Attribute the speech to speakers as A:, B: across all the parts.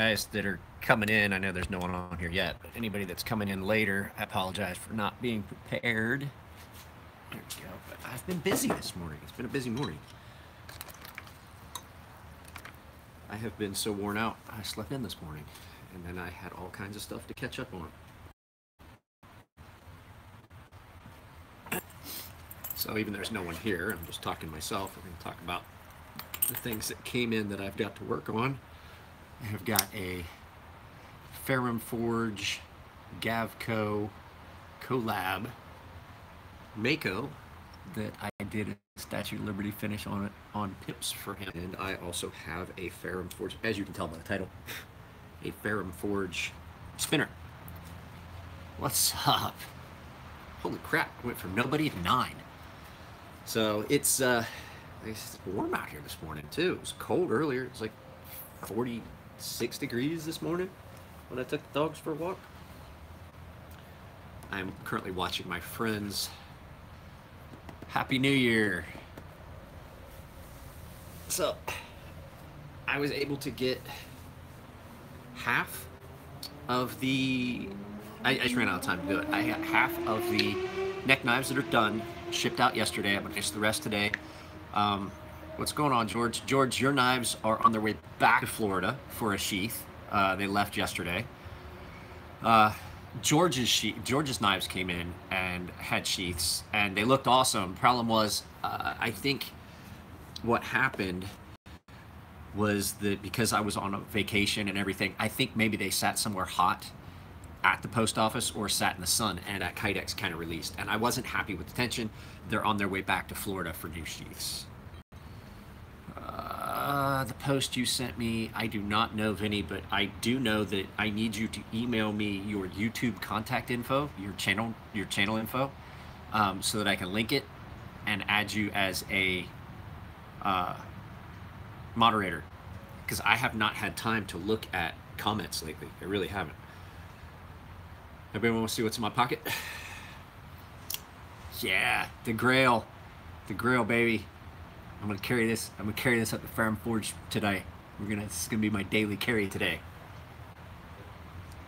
A: guys that are coming in, I know there's no one on here yet, but anybody that's coming in later, I apologize for not being prepared. There we go. But I've been busy this morning. It's been a busy morning. I have been so worn out. I slept in this morning, and then I had all kinds of stuff to catch up on. So even there's no one here, I'm just talking to myself. I'm going to talk about the things that came in that I've got to work on. I have got a Ferrum Forge Gavco collab Mako that I did a Statue of Liberty finish on it on pips for him. And I also have a Ferrum Forge, as you can tell by the title, a Ferrum Forge spinner. What's up? Holy crap, I went from nobody to 9. So it's warm out here this morning too. It was cold earlier. It was like 46 degrees this morning when I took the dogs for a walk. I'm currently watching my friends. Happy New Year. So I was able to get half of the, I just ran out of time to do it. I got half of the neck knives that are done, shipped out yesterday. I'm gonna finish the rest today. What's going on, George? George, your knives are on their way back to Florida for a sheath. They left yesterday. George's knives came in and had sheaths, and they looked awesome. Problem was, I think what happened was that because I was on a vacation and everything, I think maybe they sat somewhere hot at the post office or sat in the sun, and at Kydex kind of released. And I wasn't happy with the tension. They're on their way back to Florida for new sheaths. The post you sent me, I do not know, Vinny, but I do know that I need you to email me your YouTube contact info, your channel info, so that I can link it and add you as a moderator, because I have not had time to look at comments lately. I really haven't. Everybody want to see what's in my pocket? Yeah, the Grail, baby. I'm gonna carry this. I'm gonna carry this up to Ferrum Forge today. This is gonna be my daily carry today.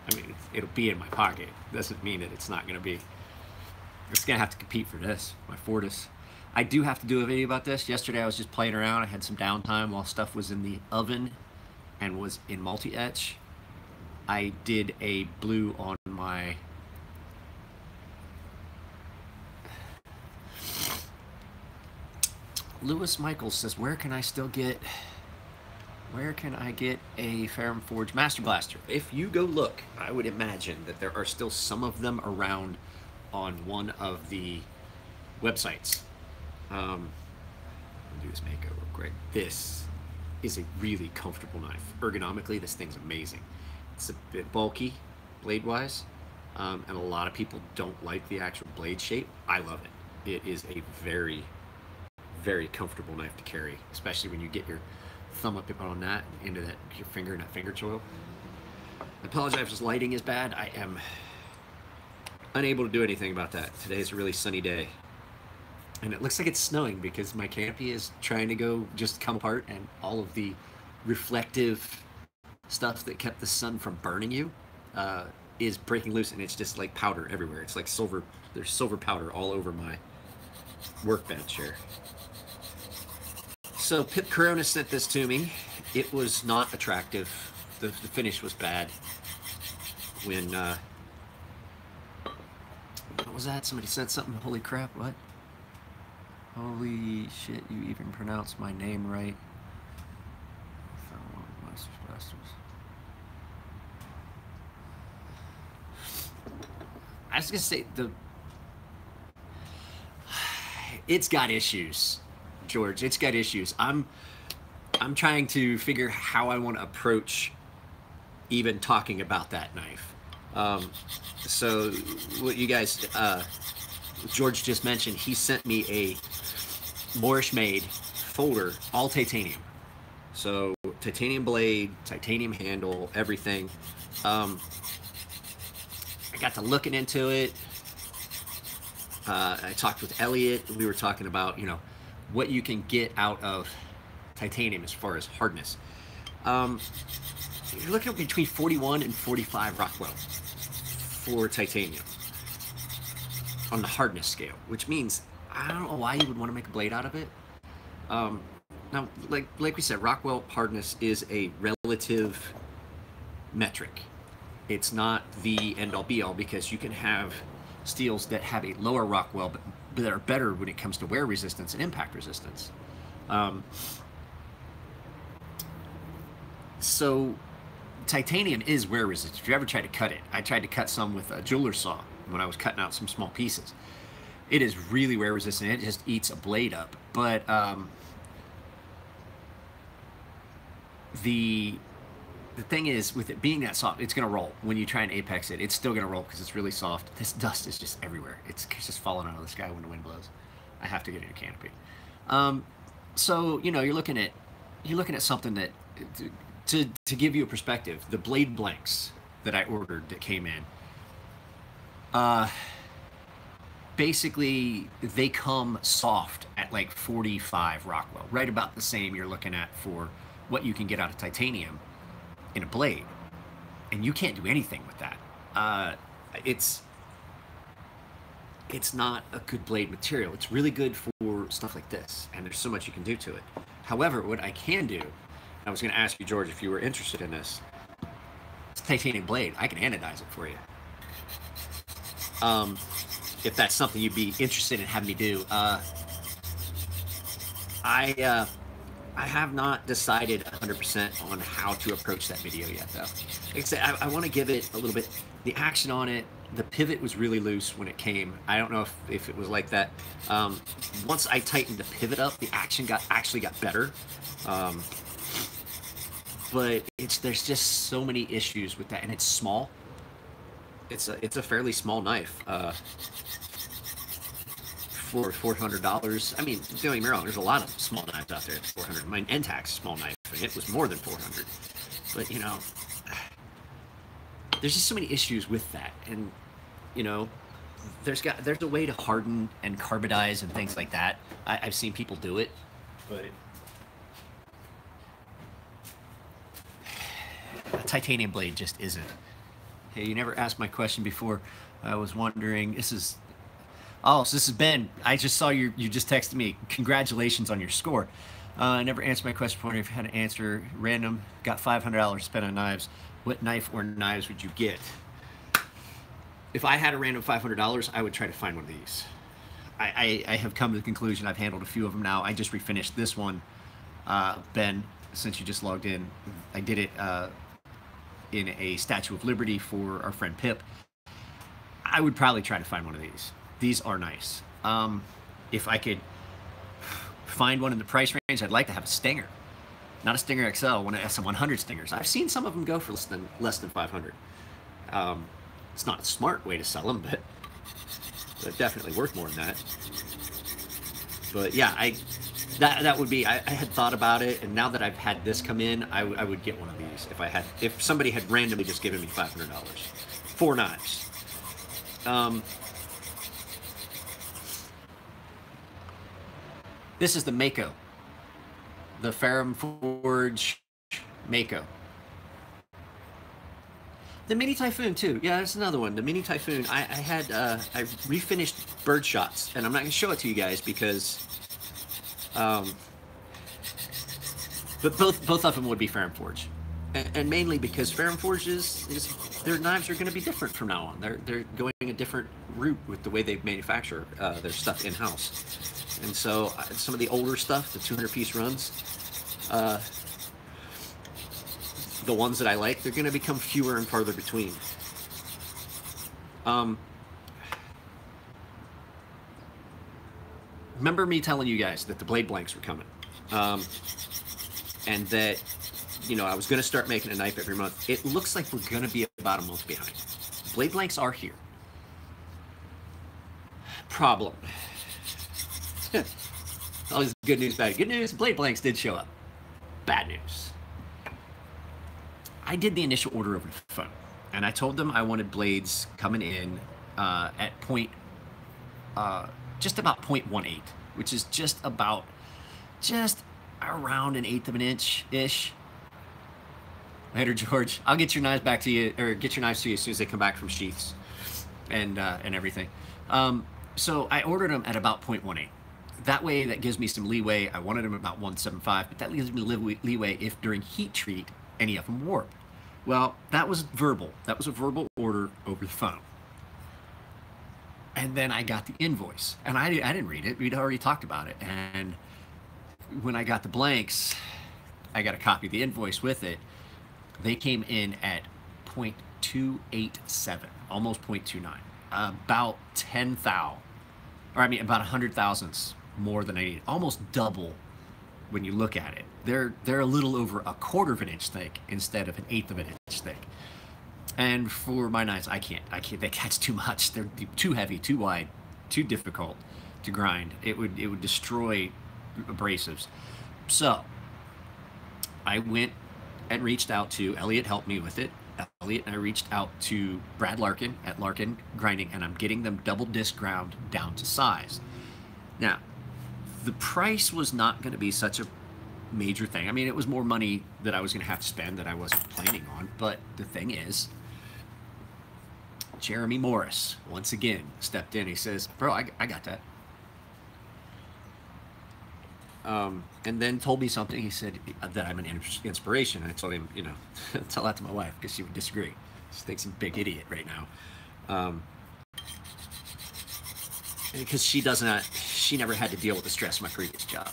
A: I mean, it'll be in my pocket. Doesn't mean that it's not gonna be. It's gonna have to compete for this, my Fortis. I do have to do a video about this. Yesterday I was just playing around. I had some downtime while stuff was in the oven and was in multi-etch. I did a blue on my Lewis Michaels says, where can I get a Ferrum Forge Master Blaster? If you go look, I would imagine that there are still some of them around on one of the websites. I'll do this Mako real quick. This is a really comfortable knife. Ergonomically, this thing's amazing. It's a bit bulky, blade-wise, and a lot of people don't like the actual blade shape. I love it. It is a very, very comfortable knife to carry, especially when you get your thumb up on that into that your finger in that finger choil. I apologize if lighting is bad. I am unable to do anything about that. Today's a really sunny day, and it looks like it's snowing because my canopy is trying to go just come apart, and all of the reflective stuff that kept the sun from burning you is breaking loose, and it's just like powder everywhere. It's like silver. There's silver powder all over my workbench here. So Pip Corona sent this to me. It was not attractive. The finish was bad. When what was that? Somebody said something. Holy crap! What? Holy shit! You even pronounced my name right. I was gonna say it's got issues, George. It's got issues. I'm trying to figure how I want to approach even talking about that knife. So what you guys, George just mentioned, he sent me a Moorish made folder, all titanium. So titanium blade, titanium handle, everything. I got to looking into it. I talked with Elliot. We were talking about, what you can get out of titanium as far as hardness. you're looking at between 41 and 45 Rockwell for titanium on the hardness scale, which means I don't know why you would want to make a blade out of it. Now, like we said, Rockwell hardness is a relative metric. It's not the end-all be-all, because you can have steels that have a lower Rockwell but that are better when it comes to wear resistance and impact resistance. So titanium is wear resistant. If you ever tried to cut it, I tried to cut some with a jeweler's saw when I was cutting out some small pieces. It is really wear resistant. It just eats a blade up. But the thing is, with it being that soft, it's going to roll. When you try and apex it, it's still going to roll because it's really soft. This dust is just everywhere. It's just falling out of the sky when the wind blows. I have to get a new canopy. So, you know, you're looking at something that, to give you a perspective, the blade blanks that I ordered that came in, basically they come soft at like 45 Rockwell, right about the same you're looking at for what you can get out of titanium in a blade, and you can't do anything with that. It's not a good blade material. It's really good for stuff like this, and there's so much you can do to it. However, what I can do, I was going to ask you, George, if you were interested in this, it's a titanium blade. I can anodize it for you. If that's something you'd be interested in having me do. I have not decided 100% on how to approach that video yet, though. Except I want to give it a little bit, the action on it. The pivot was really loose when it came. I don't know if it was like that. Once I tightened the pivot up, the action actually got better. But there's just so many issues with that, and it's small. It's a fairly small knife. For $400. I mean, don't get me wrong, there's a lot of small knives out there at $400. My N-Tax small knife, and it was more than $400. But, you know, there's just so many issues with that. And, you know, there's a way to harden and carbonize and things like that. I've seen people do it, but a titanium blade just isn't. Hey, you never asked my question before. I was wondering, oh, so this is Ben. I just saw you just texted me. Congratulations on your score. I never answered my question before. If you had to answer random, got $500 spent on knives. What knife or knives would you get? If I had a random $500, I would try to find one of these. I have come to the conclusion, I've handled a few of them now. I just refinished this one. Ben, since you just logged in, I did it in a Statue of Liberty for our friend Pip. I would probably try to find one of these. These are nice. If I could find one in the price range, I'd like to have a Stinger. Not a Stinger XL, one of SM100 Stingers. I've seen some of them go for less than 500. It's not a smart way to sell them, but they're definitely worth more than that. But yeah, that would be, I had thought about it, and now that I've had this come in, I would get one of these if somebody had randomly just given me $500. 4 knives. This is the Mako, the Ferrum Forge Mako. The Mini Typhoon too. Yeah, that's another one. The Mini Typhoon. I refinished Bird Shots, and I'm not gonna show it to you guys because, but both of them would be Ferrum Forge, and mainly because Ferrum Forge their knives are going to be different from now on. They're going a different route with the way they manufacture their stuff in house. And so some of the older stuff, the 200-piece runs, the ones that I like, they're going to become fewer and farther between. Remember me telling you guys that the blade blanks were coming, and that, you know, I was going to start making a knife every month. It looks like we're going to be about a month behind. Blade blanks are here. Problem. Always good news, bad. Good news, blade blanks did show up. Bad news. I did the initial order over the phone, and I told them I wanted blades coming in at just about 0.18, which is just around 1/8 of an inch-ish. Later, George. I'll get your knives back to you, or get your knives to you as soon as they come back from sheaths and everything. So I ordered them at about 0.18. That way, that gives me some leeway. I wanted them about 175, but that gives me leeway if during heat treat any of them warp. Well, that was verbal. That was a verbal order over the phone. And then I got the invoice, and I didn't read it. We'd already talked about it. And when I got the blanks, I got a copy of the invoice with it. They came in at 0.287, almost 0.29, about 10 thou, or I mean about 100 thousandths more than I need, almost double when you look at it. They're a little over a quarter of an inch thick instead of an eighth of an inch thick. And for my knives, I can't. That's too much. They're too heavy, too wide, too difficult to grind. It would destroy abrasives. So I went and reached out to Elliot, helped me with it. Elliot and I reached out to Brad Larkin at Larkin Grinding, and I'm getting them double disc ground down to size. Now, the price was not going to be such a major thing. I mean, it was more money that I was going to have to spend that I wasn't planning on. But the thing is, Jeremy Morris, once again, stepped in. He says, bro, I got that. And then told me something. He said that I'm an inspiration. I told him, you know, tell that to my wife because she would disagree. She thinks I'm a big idiot right now. Because she never had to deal with the stress of my previous job.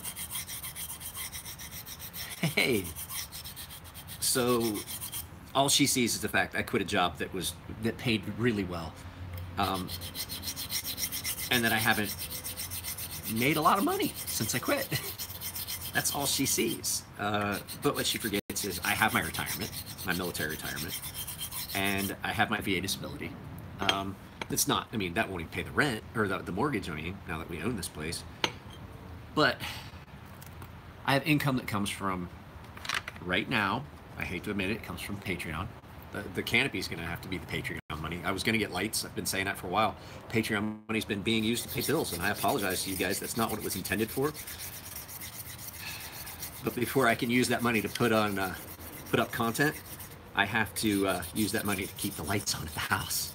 A: Hey, so all she sees is the fact I quit a job that paid really well, and that I haven't made a lot of money since I quit. That's all she sees. But what she forgets is I have my retirement, my military retirement, and I have my VA disability. It's not, I mean, that won't even pay the rent, or the mortgage, I mean, now that we own this place. But I have income that comes from, right now, I hate to admit it, it comes from Patreon. The canopy is going to have to be the Patreon money. I was going to get lights. I've been saying that for a while. Patreon money's been being used to pay bills, and I apologize to you guys. That's not what it was intended for. But before I can use that money to put up content, I have to use that money to keep the lights on at the house.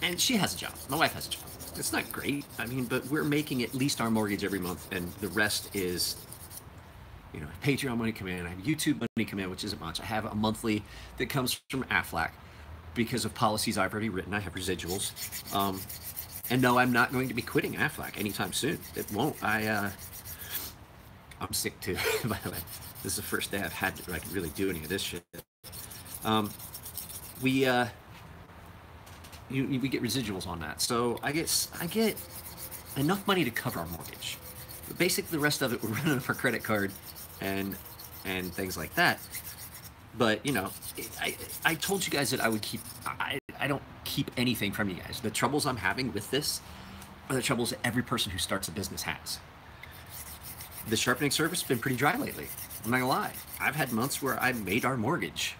A: And she has a job. My wife has a job. It's not great. I mean, but we're making at least our mortgage every month, and the rest is, you know, Patreon money come in. I have YouTube money come in, which isn't much. I have a monthly that comes from Aflac because of policies I've already written. I have residuals. And no, I'm not going to be quitting Aflac anytime soon. It won't. I'm sick too, by the way. This is the first day I've had to like really do any of this shit. We get residuals on that, so I get enough money to cover our mortgage. But basically, the rest of it we're running off our credit card and things like that. But you know, I told you guys that I would keep. I don't keep anything from you guys. The troubles I'm having with this are the troubles that every person who starts a business has. The sharpening service has been pretty dry lately. I'm not gonna lie. I've had months where I made our mortgage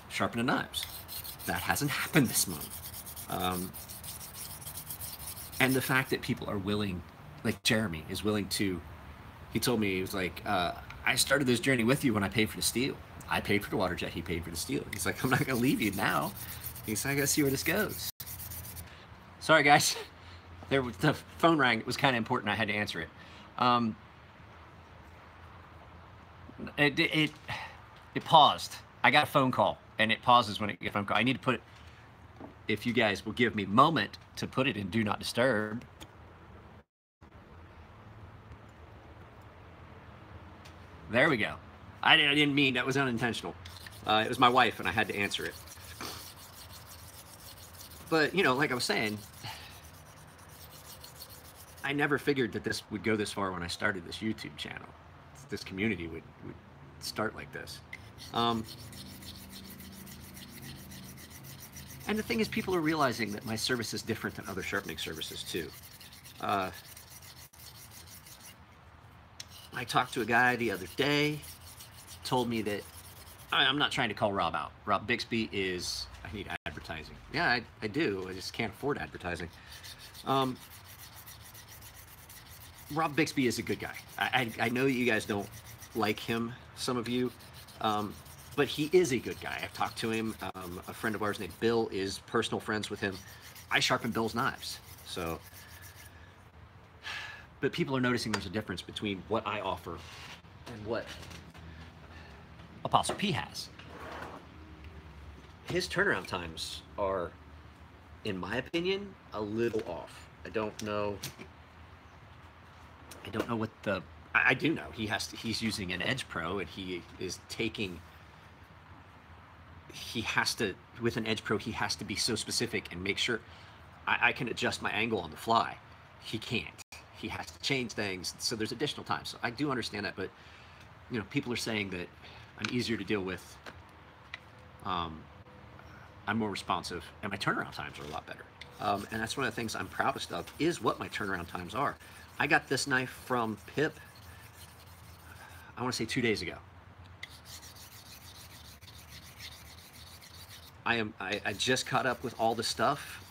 A: sharpening knives. That hasn't happened this month. And the fact that people are willing, like Jeremy is willing to, he told me, he was like, I started this journey with you when I paid for the steel. I paid for the water jet, he paid for the steel. He's like, I'm not gonna leave you now. He's like, I gotta see where this goes. Sorry guys, the phone rang, it was kind of important, I had to answer it. It paused. I got a phone call, and it pauses when it gets a phone call. I need to put it, if you guys will give me a moment to put it in Do Not Disturb. There we go. I didn't mean, that was unintentional. It was my wife, and I had to answer it. But, you know, like I was saying, I never figured that this would go this far when I started this YouTube channel. This community would start like this. And the thing is, people are realizing that my service is different than other sharpening services too. I talked to a guy the other day, told me that, I'm not trying to call Rob out. Rob Bixby is, I need advertising. Yeah, I do, I just can't afford advertising. Rob Bixby is a good guy. I know you guys don't like him, some of you, but he is a good guy. I've talked to him. A friend of ours named Bill is personal friends with him. I sharpen Bill's knives. So, but people are noticing there's a difference between what I offer and what Apostle P has. His turnaround times are, in my opinion, a little off. I don't know what the, I do know he's using an Edge Pro, and he is taking, he has to, with an Edge Pro, he has to be so specific and make sure I can adjust my angle on the fly. He can't. He has to change things. So there's additional time. So I do understand that, but you know, people are saying that I'm easier to deal with. I'm more responsive, and my turnaround times are a lot better. And that's one of the things I'm proudest of, is what my turnaround times are. I got this knife from Pip, I want to say 2 days ago. I just caught up with all the stuff,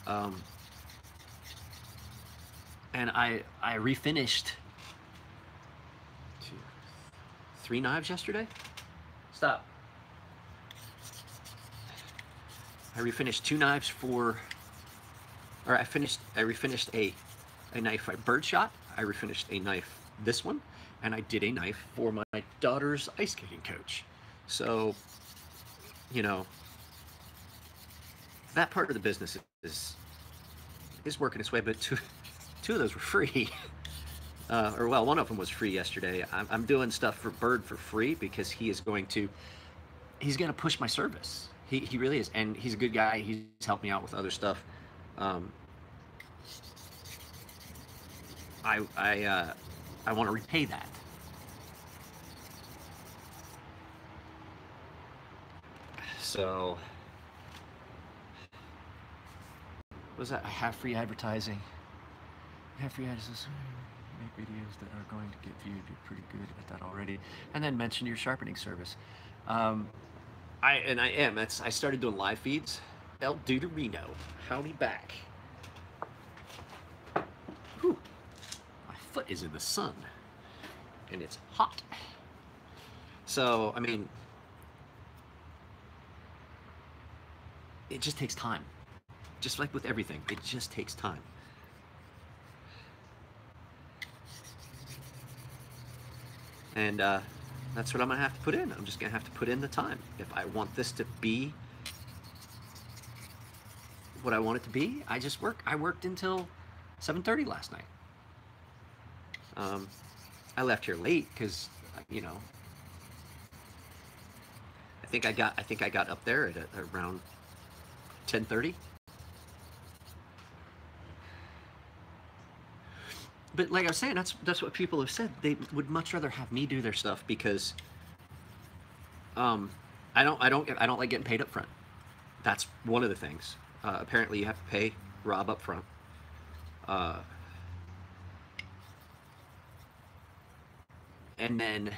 A: and I refinished 3 knives yesterday. Stop. I refinished 2 knives for, or I refinished a knife I birdshot. I refinished a knife, this one, and I did a knife for my daughter's ice skating coach. So, you know, that part of the business is working its way, but two of those were free. Or well, one of them was free yesterday. I'm doing stuff for Bird for free because he's going to push my service. He really is, and he's a good guy. He's helped me out with other stuff. I want to repay that. So, what was that? I have free advertising. I have free advertising. Make videos that are going to get viewed. You're pretty good at that already. And then mention your sharpening service. I started doing live feeds. El Deuterino, howdy back. Whew. My foot is in the sun, and it's hot. So, I mean, it just takes time. Just like with everything, it just takes time. And that's what I'm gonna have to put in. I'm just gonna have to put in the time. If I want this to be what I want it to be, I just work. I worked until 7:30 last night. I left here late because, you know, I think I got up there at around 10:30. But like I was saying, that's what people have said. They would much rather have me do their stuff because I don't like getting paid up front. That's one of the things. Apparently, you have to pay Rob up front. And then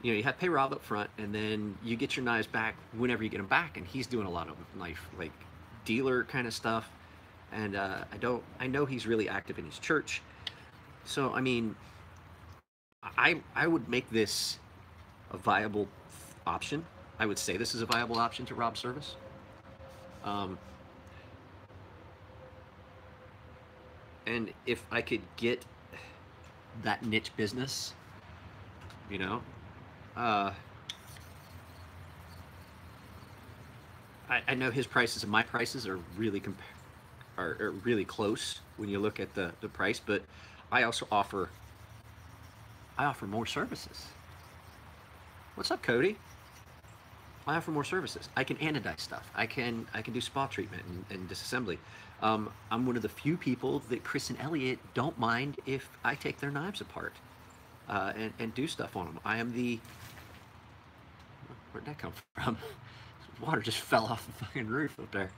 A: you know, you have to pay Rob up front, and then you get your knives back whenever you get them back. And he's doing a lot of knife, like, dealer kind of stuff. And I know he's really active in his church. So, I mean, I would make this a viable option. I would say this is a viable option to Rob's service. And if I could get that niche business, you know, I know his prices and my prices are really are really close when you look at the price, but I also offer more services. What's up, Cody? I offer more services. I can anodize stuff. I can do spa treatment and disassembly. I'm one of the few people that Chris and Elliot don't mind if I take their knives apart and do stuff on them. I am the... Where'd that come from? Water just fell off the fucking roof up there.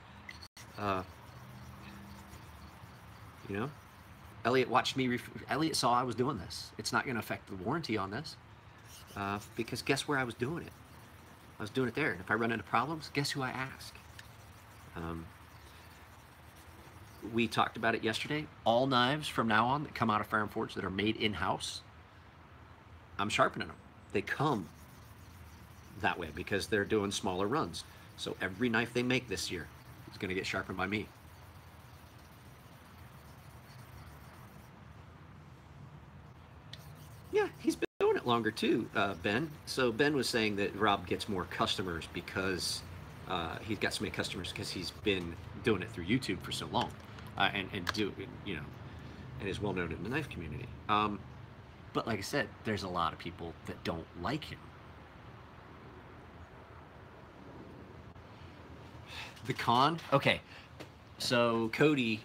A: You know? Elliot watched me... Elliot saw I was doing this. It's not going to affect the warranty on this. Because guess where I was doing it? I was doing it there. And if I run into problems, guess who I ask? we talked about it yesterday. All knives from now on that come out of Fire and Forge that are made in-house, I'm sharpening them. They come that way because they're doing smaller runs. So every knife they make this year is going to get sharpened by me. Yeah, he's been doing it longer too, Ben. So Ben was saying that Rob gets more customers because he's got so many customers because he's been doing it through YouTube for so long, and and is well known in the knife community. But like I said, there's a lot of people that don't like him. The con? Okay, so Cody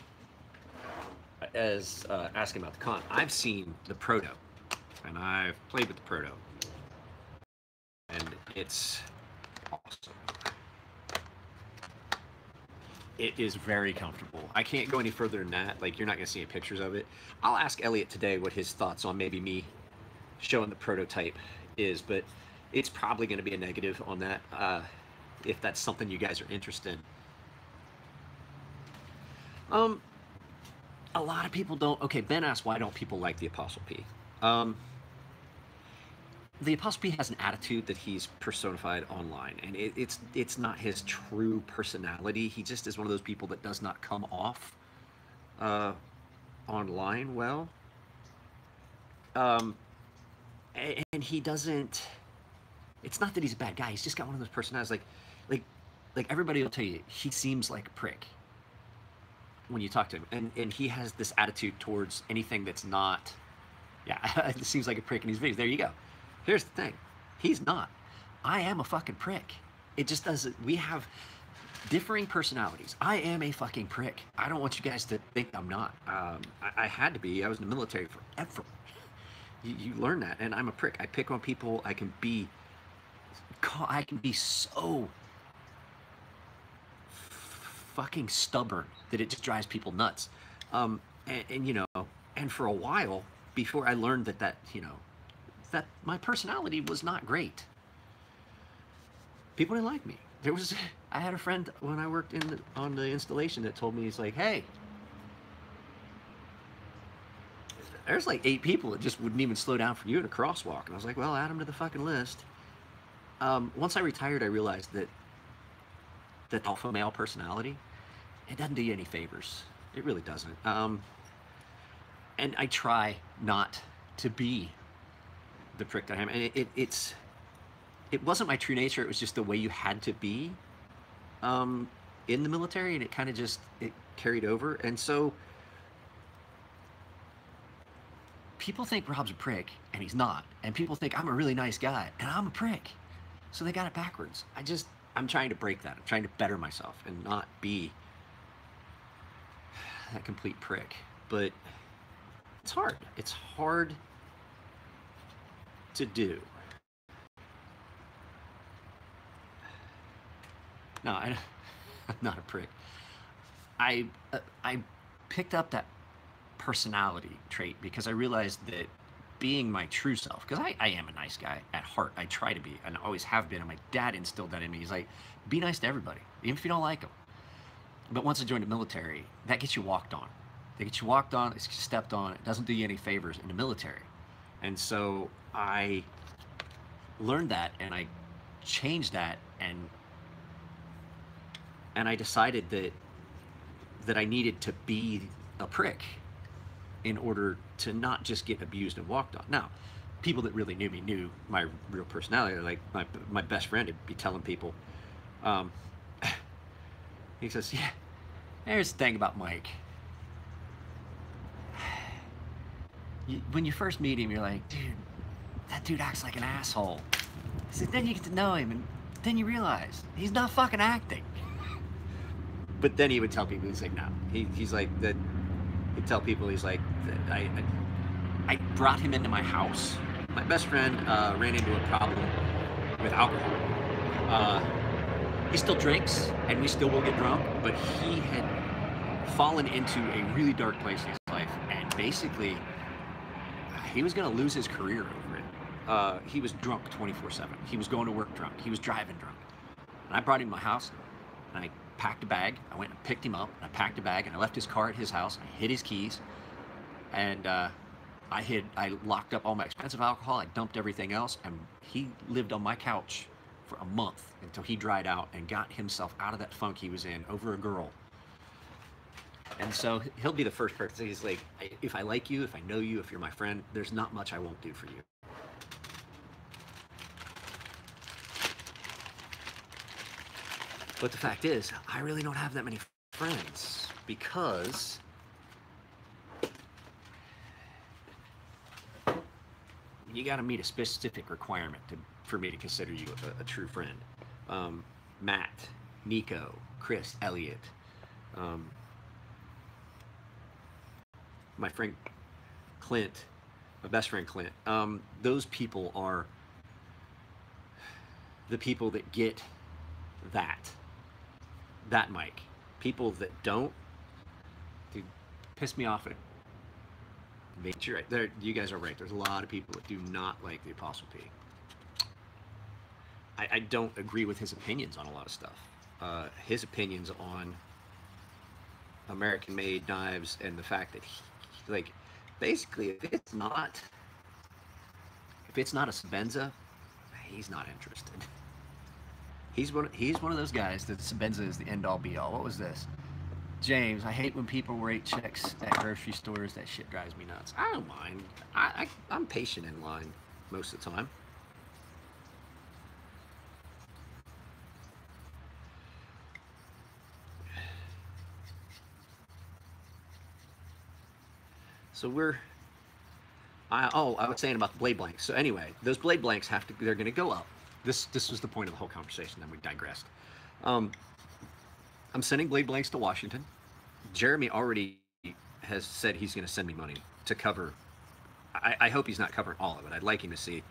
A: is asking about the con. I've seen the Proto, and I've played with the Proto, and it's awesome. It is very comfortable. I can't go any further than that. Like, you're not going to see any pictures of it. I'll ask Elliot today what his thoughts on maybe me showing the prototype is, but it's probably going to be a negative on that, if that's something you guys are interested in. A lot of people don't. Okay, Ben asked, why don't people like the Apostle P? The Apostle P has an attitude that he's personified online, and it's not his true personality. He just is one of those people that does not come off online well. And he doesn't. It's not that he's a bad guy. He's just got one of those personalities. Like everybody will tell you, he seems like a prick when you talk to him, and he has this attitude towards anything that's not. Yeah, it seems like a prick in his videos. There you go. Here's the thing. He's not. I am a fucking prick. It just doesn't. We have differing personalities. I am a fucking prick. I don't want you guys to think I'm not. I had to be. I was in the military forever. You learn that, and I'm a prick. I pick on people. I can be so fucking stubborn that it just drives people nuts. And for a while before I learned that my personality was not great, people didn't like me. I had a friend when I worked on the installation that told me, he's like, hey, there's like 8 people that just wouldn't even slow down for you at a crosswalk. And I was like, well, add them to the fucking list. Once I retired, I realized that alpha male personality, it doesn't do you any favors. It really doesn't. And I try not to be the prick that I am. And it wasn't my true nature. It was just the way you had to be in the military, and it kind of it carried over. And so people think Rob's a prick, and he's not. And people think I'm a really nice guy, and I'm a prick. So they got it backwards. I'm trying to break that. I'm trying to better myself and not be that complete prick. But it's hard. It's hard to do. No, I'm not a prick. I picked up that personality trait because I realized that being my true self, because I am a nice guy at heart. I try to be, and I always have been, and my dad instilled that in me. He's like, be nice to everybody, even if you don't like them. But once I joined the military, that gets you walked on. They get you walked on, it's stepped on. It doesn't do you any favors in the military. And so I learned that, and I changed that, and I decided that I needed to be a prick in order to not just get abused and walked on. Now, people that really knew me knew my real personality. Like my best friend would be telling people, he says, yeah, here's the thing about Mike. When you first meet him, you're like, dude, that dude acts like an asshole. He said, then you get to know him, and then you realize he's not fucking acting. But then he would tell people, he's like, no. He's like, that. He'd tell people, he's like, I brought him into my house. My best friend ran into a problem with alcohol. He still drinks, and we still will get drunk, but he had fallen into a really dark place in his life, and basically, he was going to lose his career over it. He was drunk 24/7. He was going to work drunk. He was driving drunk. And I brought him to my house, and I packed a bag. I went and picked him up, and I packed a bag, and I left his car at his house. I hid his keys, and I locked up all my expensive alcohol. I dumped everything else, and he lived on my couch for a month until he dried out and got himself out of that funk he was in over a girl. And so he'll be the first person. He's like, if I like you, if I know you, if you're my friend, there's not much I won't do for you. But the fact is, I really don't have that many friends because you got to meet a specific requirement for me to consider you a true friend. Matt, Nico, Chris, Elliot, my friend Clint, my best friend Clint. Those people are the people that get that mic. People that don't, they piss me off at it. You're right. You guys are right. There's a lot of people that do not like the Apostle P. I don't agree with his opinions on a lot of stuff. His opinions on American-made knives and the fact that he, like, basically, if it's not a Sebenza, he's not interested. He's one of those guys that Sebenza is the end-all be-all. What was this? James, I hate when people write checks at grocery stores. That shit drives me nuts. I don't mind. I'm patient in line most of the time. So I was saying about the blade blanks. So anyway, those blade blanks they're going to go up. This was the point of the whole conversation, then we digressed. I'm sending blade blanks to Washington. Jeremy already has said he's going to send me money to cover. I hope he's not covering all of it. I'd like him to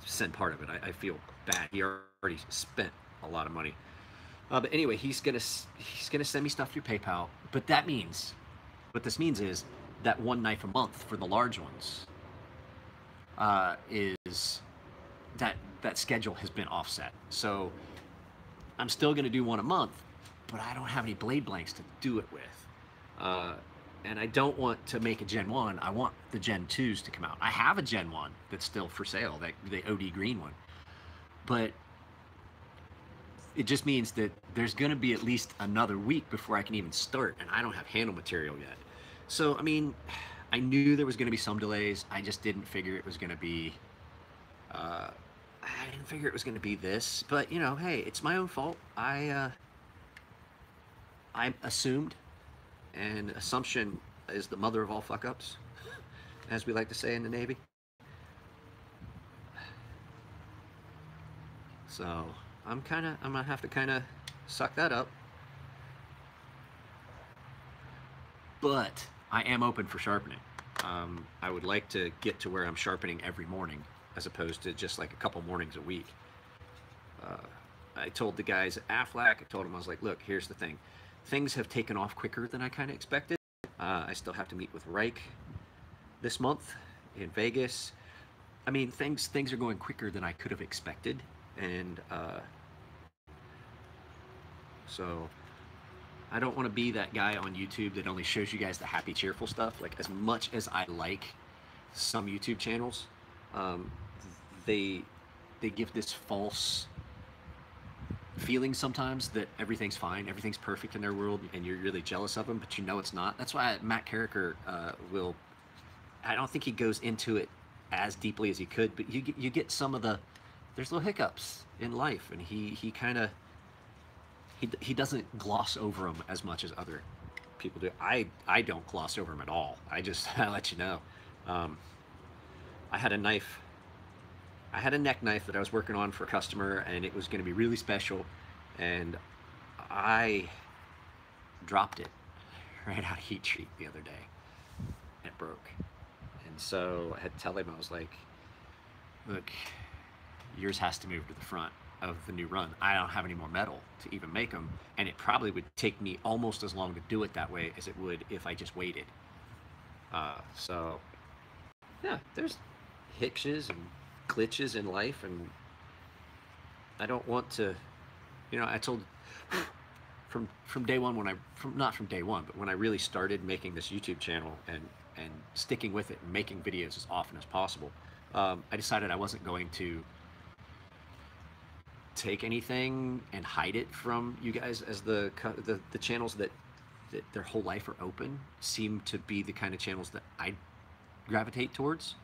A: send part of it. I feel bad. He already spent a lot of money. But anyway, he's gonna send me stuff through PayPal. But what this means is that one knife a month for the large ones is that schedule has been offset. So I'm still going to do one a month, but I don't have any blade blanks to do it with. And I don't want to make a Gen 1. I want the Gen 2s to come out. I have a Gen 1 that's still for sale, the OD green one. But it just means that there's going to be at least another week before I can even start, and I don't have handle material yet. So, I mean, I knew there was going to be some delays. I just didn't figure it was going to be... I didn't figure it was going to be this, but, you know, hey, it's my own fault. I assumed, and assumption is the mother of all fuck-ups, as we like to say in the Navy. So, I'm going to have to kind of suck that up. But I am open for sharpening. I would like to get to where I'm sharpening every morning, as opposed to just like a couple mornings a week. I told the guys at Aflac, I told them, I was like, look, here's the thing. Things have taken off quicker than I kind of expected. I still have to meet with Reich this month in Vegas. I mean, things are going quicker than I could have expected. And so I don't want to be that guy on YouTube that only shows you guys the happy, cheerful stuff. Like, as much as I like some YouTube channels, they give this false feeling sometimes that everything's fine, everything's perfect in their world, and you're really jealous of them, but you know it's not. That's why Matt Carricker I don't think he goes into it as deeply as he could, but you get some of there's little hiccups in life, and he kind of, he doesn't gloss over them as much as other people do. I don't gloss over them at all. I let you know. I had a neck knife that I was working on for a customer, and it was going to be really special, and I dropped it right out of heat treat the other day. It broke. And so I had to tell him, I was like, look, yours has to move to the front of the new run. I don't have any more metal to even make them, and it probably would take me almost as long to do it that way as it would if I just waited. So yeah, there's hitches and glitches in life, and I don't want to, you know, I told from day one, not from day one, but when I really started making this YouTube channel and sticking with it and making videos as often as possible, I decided I wasn't going to take anything and hide it from you guys, as the channels that their whole life are open seem to be the kind of channels that I gravitate towards.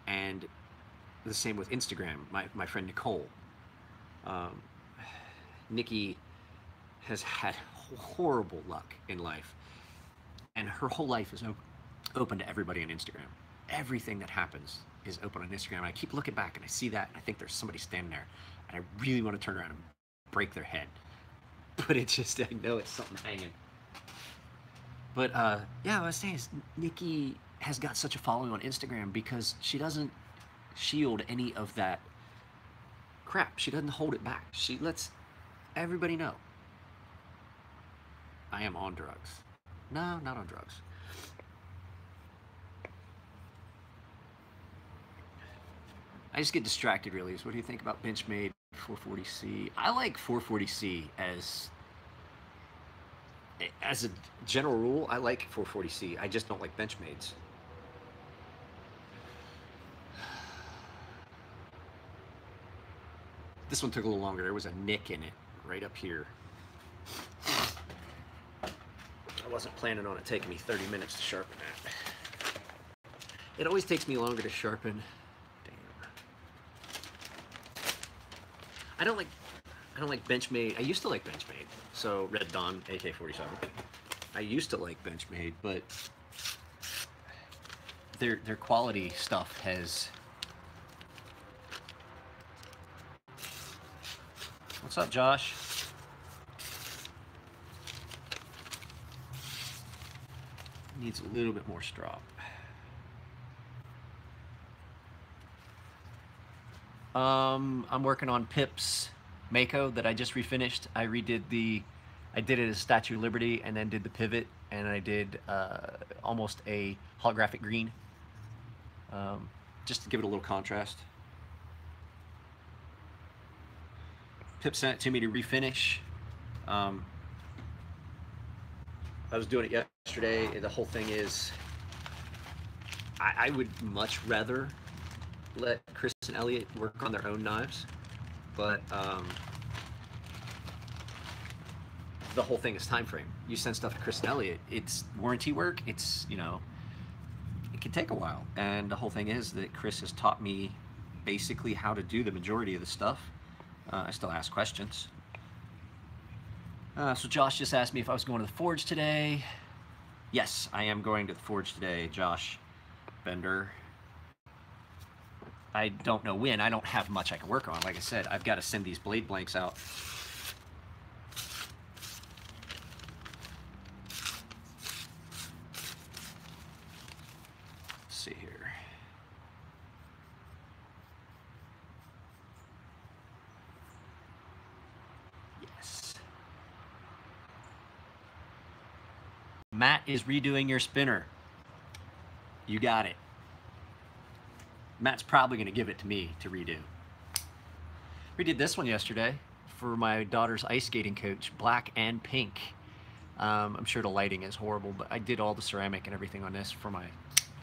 A: And the same with Instagram. My friend Nicole, Nikki has had horrible luck in life, and her whole life is open to everybody on Instagram. Everything that happens is open on Instagram. I keep looking back and I see that, and I think there's somebody standing there, and I really want to turn around and break their head, but it's just, I know it's something hanging. But yeah, I was saying is Nikki has got such a following on Instagram because she doesn't shield any of that crap. She doesn't hold it back. She lets everybody know. I am on drugs. No, not on drugs. I just get distracted, really. So what do you think about Benchmade 440C? I like 440C as a general rule. I like 440C. I just don't like Benchmades. This one took a little longer. There was a nick in it right up here. I wasn't planning on it taking me 30 minutes to sharpen that. It always takes me longer to sharpen. Damn. I don't like Benchmade. I used to like Benchmade. So Red Dawn AK-47. I used to like Benchmade, but their quality stuff has. What's up, Josh? Needs a little bit more strop. I'm working on Pip's Mako that I just refinished. I did it as Statue of Liberty, and then did the pivot, and I did almost a holographic green, just to give it a little contrast. Pip sent it to me to refinish. I was doing it yesterday. The whole thing is, I would much rather let Chris and Elliot work on their own knives, but the whole thing is time frame. You send stuff to Chris and Elliot, it's warranty work. It's, you know, it can take a while. And the whole thing is that Chris has taught me basically how to do the majority of the stuff. I still ask questions. So Josh just asked me if I was going to the forge today. Yes, I am going to the forge today, Josh Bender. I don't know when. I don't have much I can work on. Like I said, I've got to send these blade blanks out. Let's see here. Yes. Matt is redoing your spinner. You got it. Matt's probably going to give it to me to redo. We did this one yesterday for my daughter's ice skating coach, black and pink. I'm sure the lighting is horrible, but I did all the ceramic and everything on this for my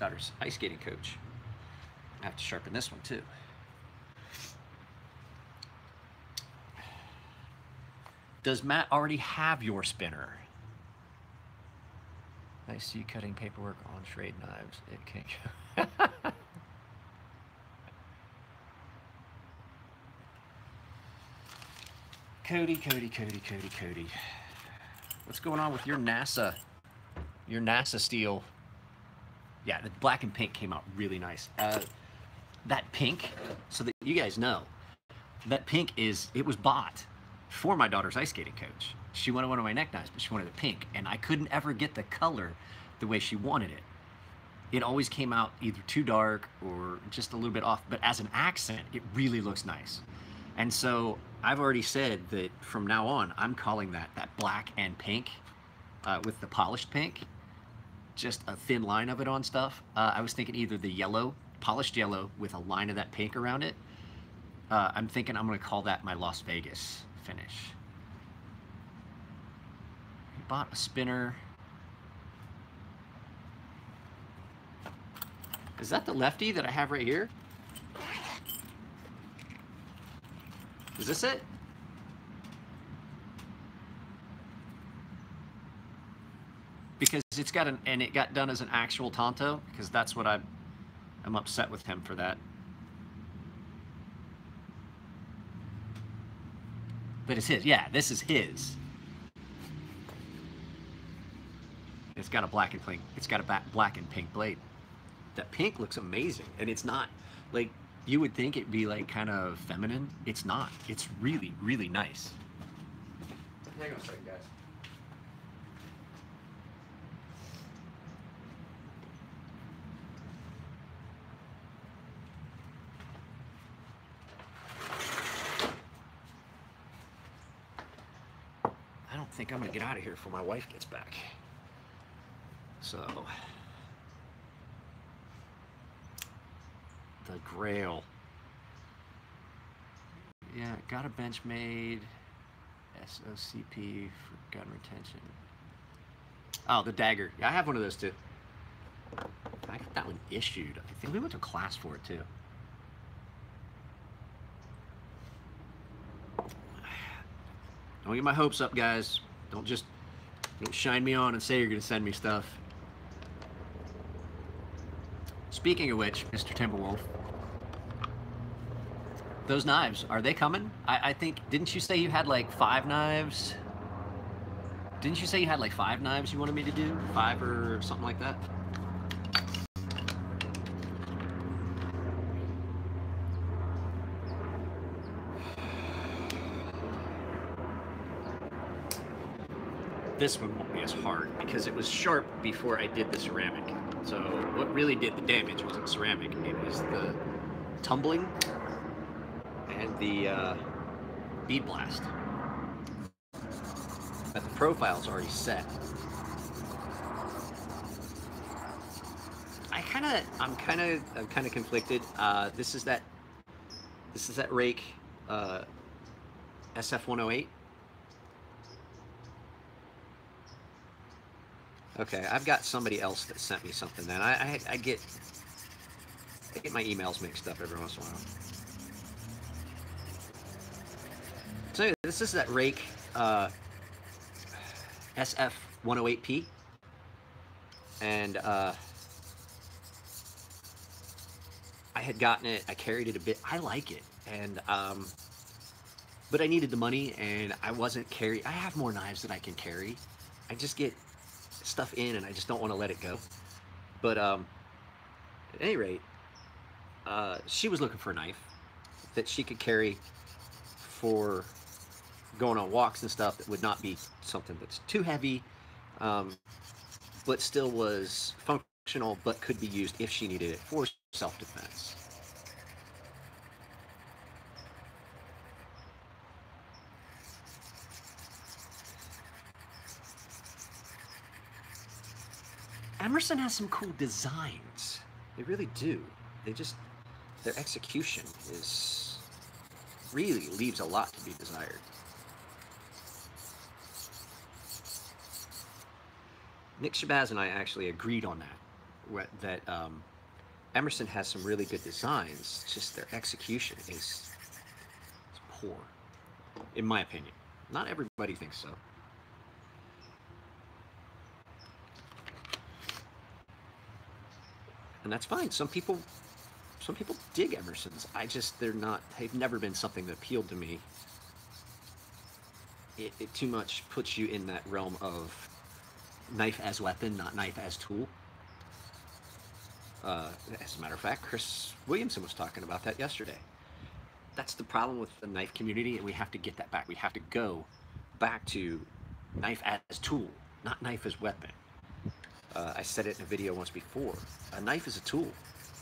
A: daughter's ice skating coach. I have to sharpen this one too. Does Matt already have your spinner? I see you cutting paperwork on trade knives. It can't go. Cody. What's going on with your NASA steel? Yeah, the black and pink came out really nice. That pink, so that you guys know, that pink it was bought for my daughter's ice skating coach. She wanted one of my neck knives, but she wanted the pink, and I couldn't ever get the color the way she wanted it. It always came out either too dark or just a little bit off, but as an accent, it really looks nice. And so I've already said that from now on, I'm calling that black and pink with the polished pink, just a thin line of it on stuff. I was thinking either the yellow, polished yellow with a line of that pink around it. I'm thinking I'm gonna call that my Las Vegas finish. bought a spinner. Is that the lefty that I have right here? Is this it? Because it's got and it got done as an actual Tonto, because that's what I'm upset with him for that. But it's his. Yeah, this is his. It's got a black and pink. It's got a black and pink blade. That pink looks amazing, and it's not like you would think it'd be like kind of feminine. It's not. It's really, really nice. Hang on a second, guys. I don't think I'm gonna get out of here before my wife gets back. So, the Grail. Yeah, got a bench made. SOCP for gun retention. Oh, the dagger. Yeah, I have one of those too. I got that one issued. I think we went to class for it too. Don't get my hopes up, guys. Don't shine me on and say you're gonna send me stuff. Speaking of which, Mr. Timberwolf, those knives, are they coming? I think, didn't you say you had like 5 knives? Didn't you say you had like 5 knives you wanted me to do? 5 or something like that? This one won't be as hard because it was sharp before I did the ceramic. So what really did the damage wasn't ceramic, it was the tumbling and the bead blast. But the profile's already set. I'm kind of conflicted. This is that rake SF108. Okay, I've got somebody else that sent me something. Then I get my emails mixed up every once in a while. So this is that rake SF108P, and I had gotten it. I carried it a bit. I like it, and but I needed the money, and I wasn't carry. I have more knives that I can carry. I just get stuff in, and I just don't want to let it go. But at any rate, she was looking for a knife that she could carry for going on walks and stuff that would not be something that's too heavy, but still was functional, but could be used if she needed it for self-defense. Emerson has some cool designs. They really do. Their execution really leaves a lot to be desired. Nick Shabazz and I actually agreed on that Emerson has some really good designs, just their execution is poor, in my opinion. Not everybody thinks so. And that's fine. Some people dig Emerson's. They've never been something that appealed to me. It too much puts you in that realm of knife as weapon, not knife as tool. As a matter of fact, Chris Williamson was talking about that yesterday. That's the problem with the knife community, and we have to get that back. We have to go back to knife as tool, not knife as weapon. I said it in a video once before. A knife is a tool.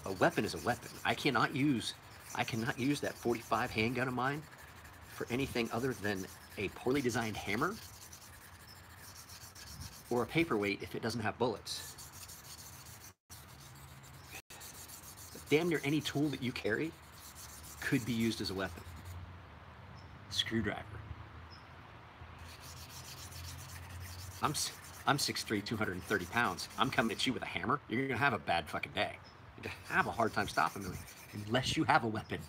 A: A weapon is a weapon. I cannot use that 45 handgun of mine for anything other than a poorly designed hammer or a paperweight if it doesn't have bullets. But damn near any tool that you carry could be used as a weapon. Screwdriver. I'm I'm 6'3", 230 pounds. I'm coming at you with a hammer. You're gonna have a bad fucking day. You're gonna have a hard time stopping me unless you have a weapon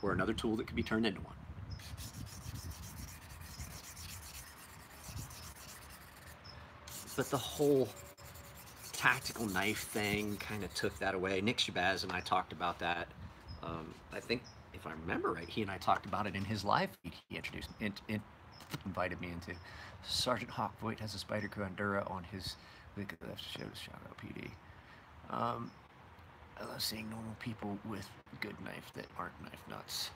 A: or another tool that can be turned into one. But the whole tactical knife thing kind of took that away. Nick Shabazz and I talked about that. I think, if I remember right, he and I talked about it in his live feed. He introduced, invited me into. Sergeant Hawk Voight has a Spider Crew Endura on his show. Shout out PD. I love seeing normal people with good knife that aren't knife nuts.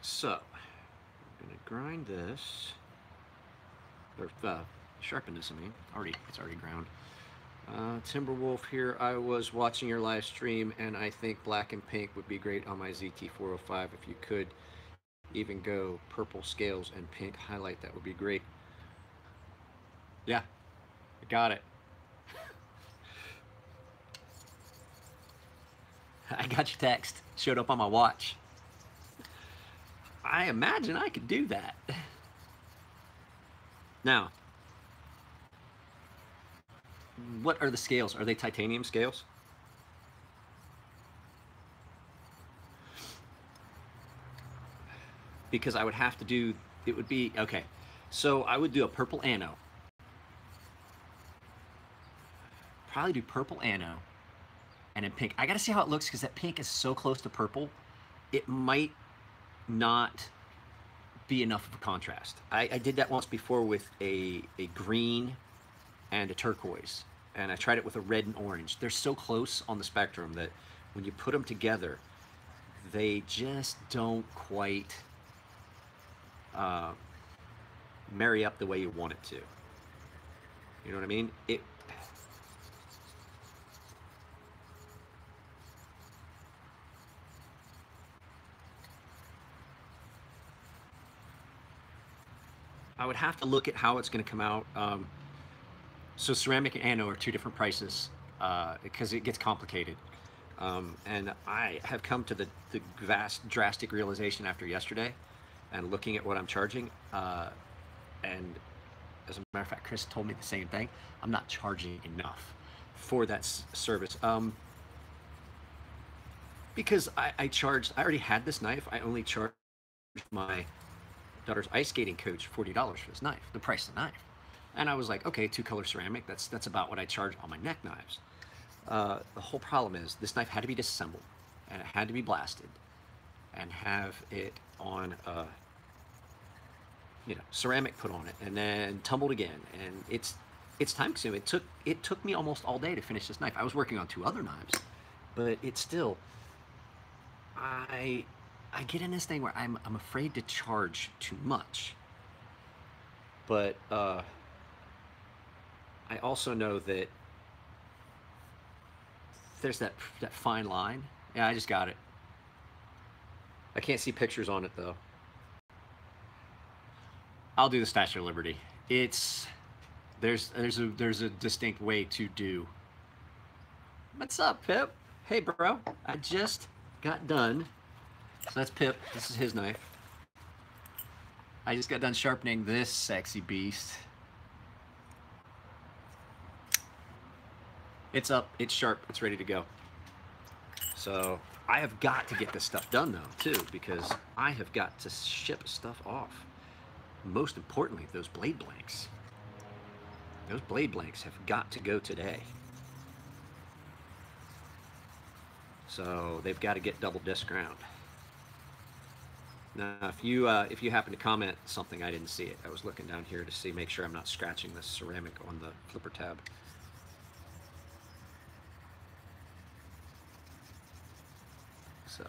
A: So, I'm gonna grind this, or sharpen this. I mean, it's already ground. Timberwolf here. I was watching your live stream, and I think black and pink would be great on my ZT405. If you could even go purple scales and pink highlight, that would be great. Yeah, I got it. I got your text. Showed up on my watch. I imagine I could do that. Now, what are the scales? Are they titanium scales? Because I would have to do, it would be, okay. So I would do a purple anno. Probably do purple anno and then pink. I gotta see how it looks because that pink is so close to purple. It might not be enough of a contrast. I did that once before with a green and a turquoise, and I tried it with a red and orange. They're so close on the spectrum that when you put them together, they just don't quite marry up the way you want it to. You know what I mean? I would have to look at how it's going to come out. So ceramic and anno are two different prices because it gets complicated. And I have come to the vast, drastic realization after yesterday and looking at what I'm charging. And as a matter of fact, Chris told me the same thing. I'm not charging enough for that service. Because I already had this knife. I only charged my daughter's ice skating coach $40 for this knife, the price of the knife. And I was like, okay, 2-color ceramic, that's about what I charge on my neck knives. The whole problem is this knife had to be disassembled and it had to be blasted and have it on ceramic put on it and then tumbled again. And it's time consuming. It took me almost all day to finish this knife. I was working on 2 other knives, but it's still, I get in this thing where I'm afraid to charge too much. But I also know that there's that fine line. Yeah, I just got it. I can't see pictures on it though. I'll do the Statue of Liberty. There's a distinct way to do. What's up, Pip? Hey, bro. I just got done. So that's Pip. This is his knife. I just got done sharpening this sexy beast. It's up, it's sharp, it's ready to go. So I have got to get this stuff done though, too, because I have got to ship stuff off. Most importantly, those blade blanks. Those blade blanks have got to go today. So they've got to get double disc ground. Now, if you happen to comment something, I didn't see it. I was looking down here to make sure I'm not scratching the ceramic on the flipper tab. So,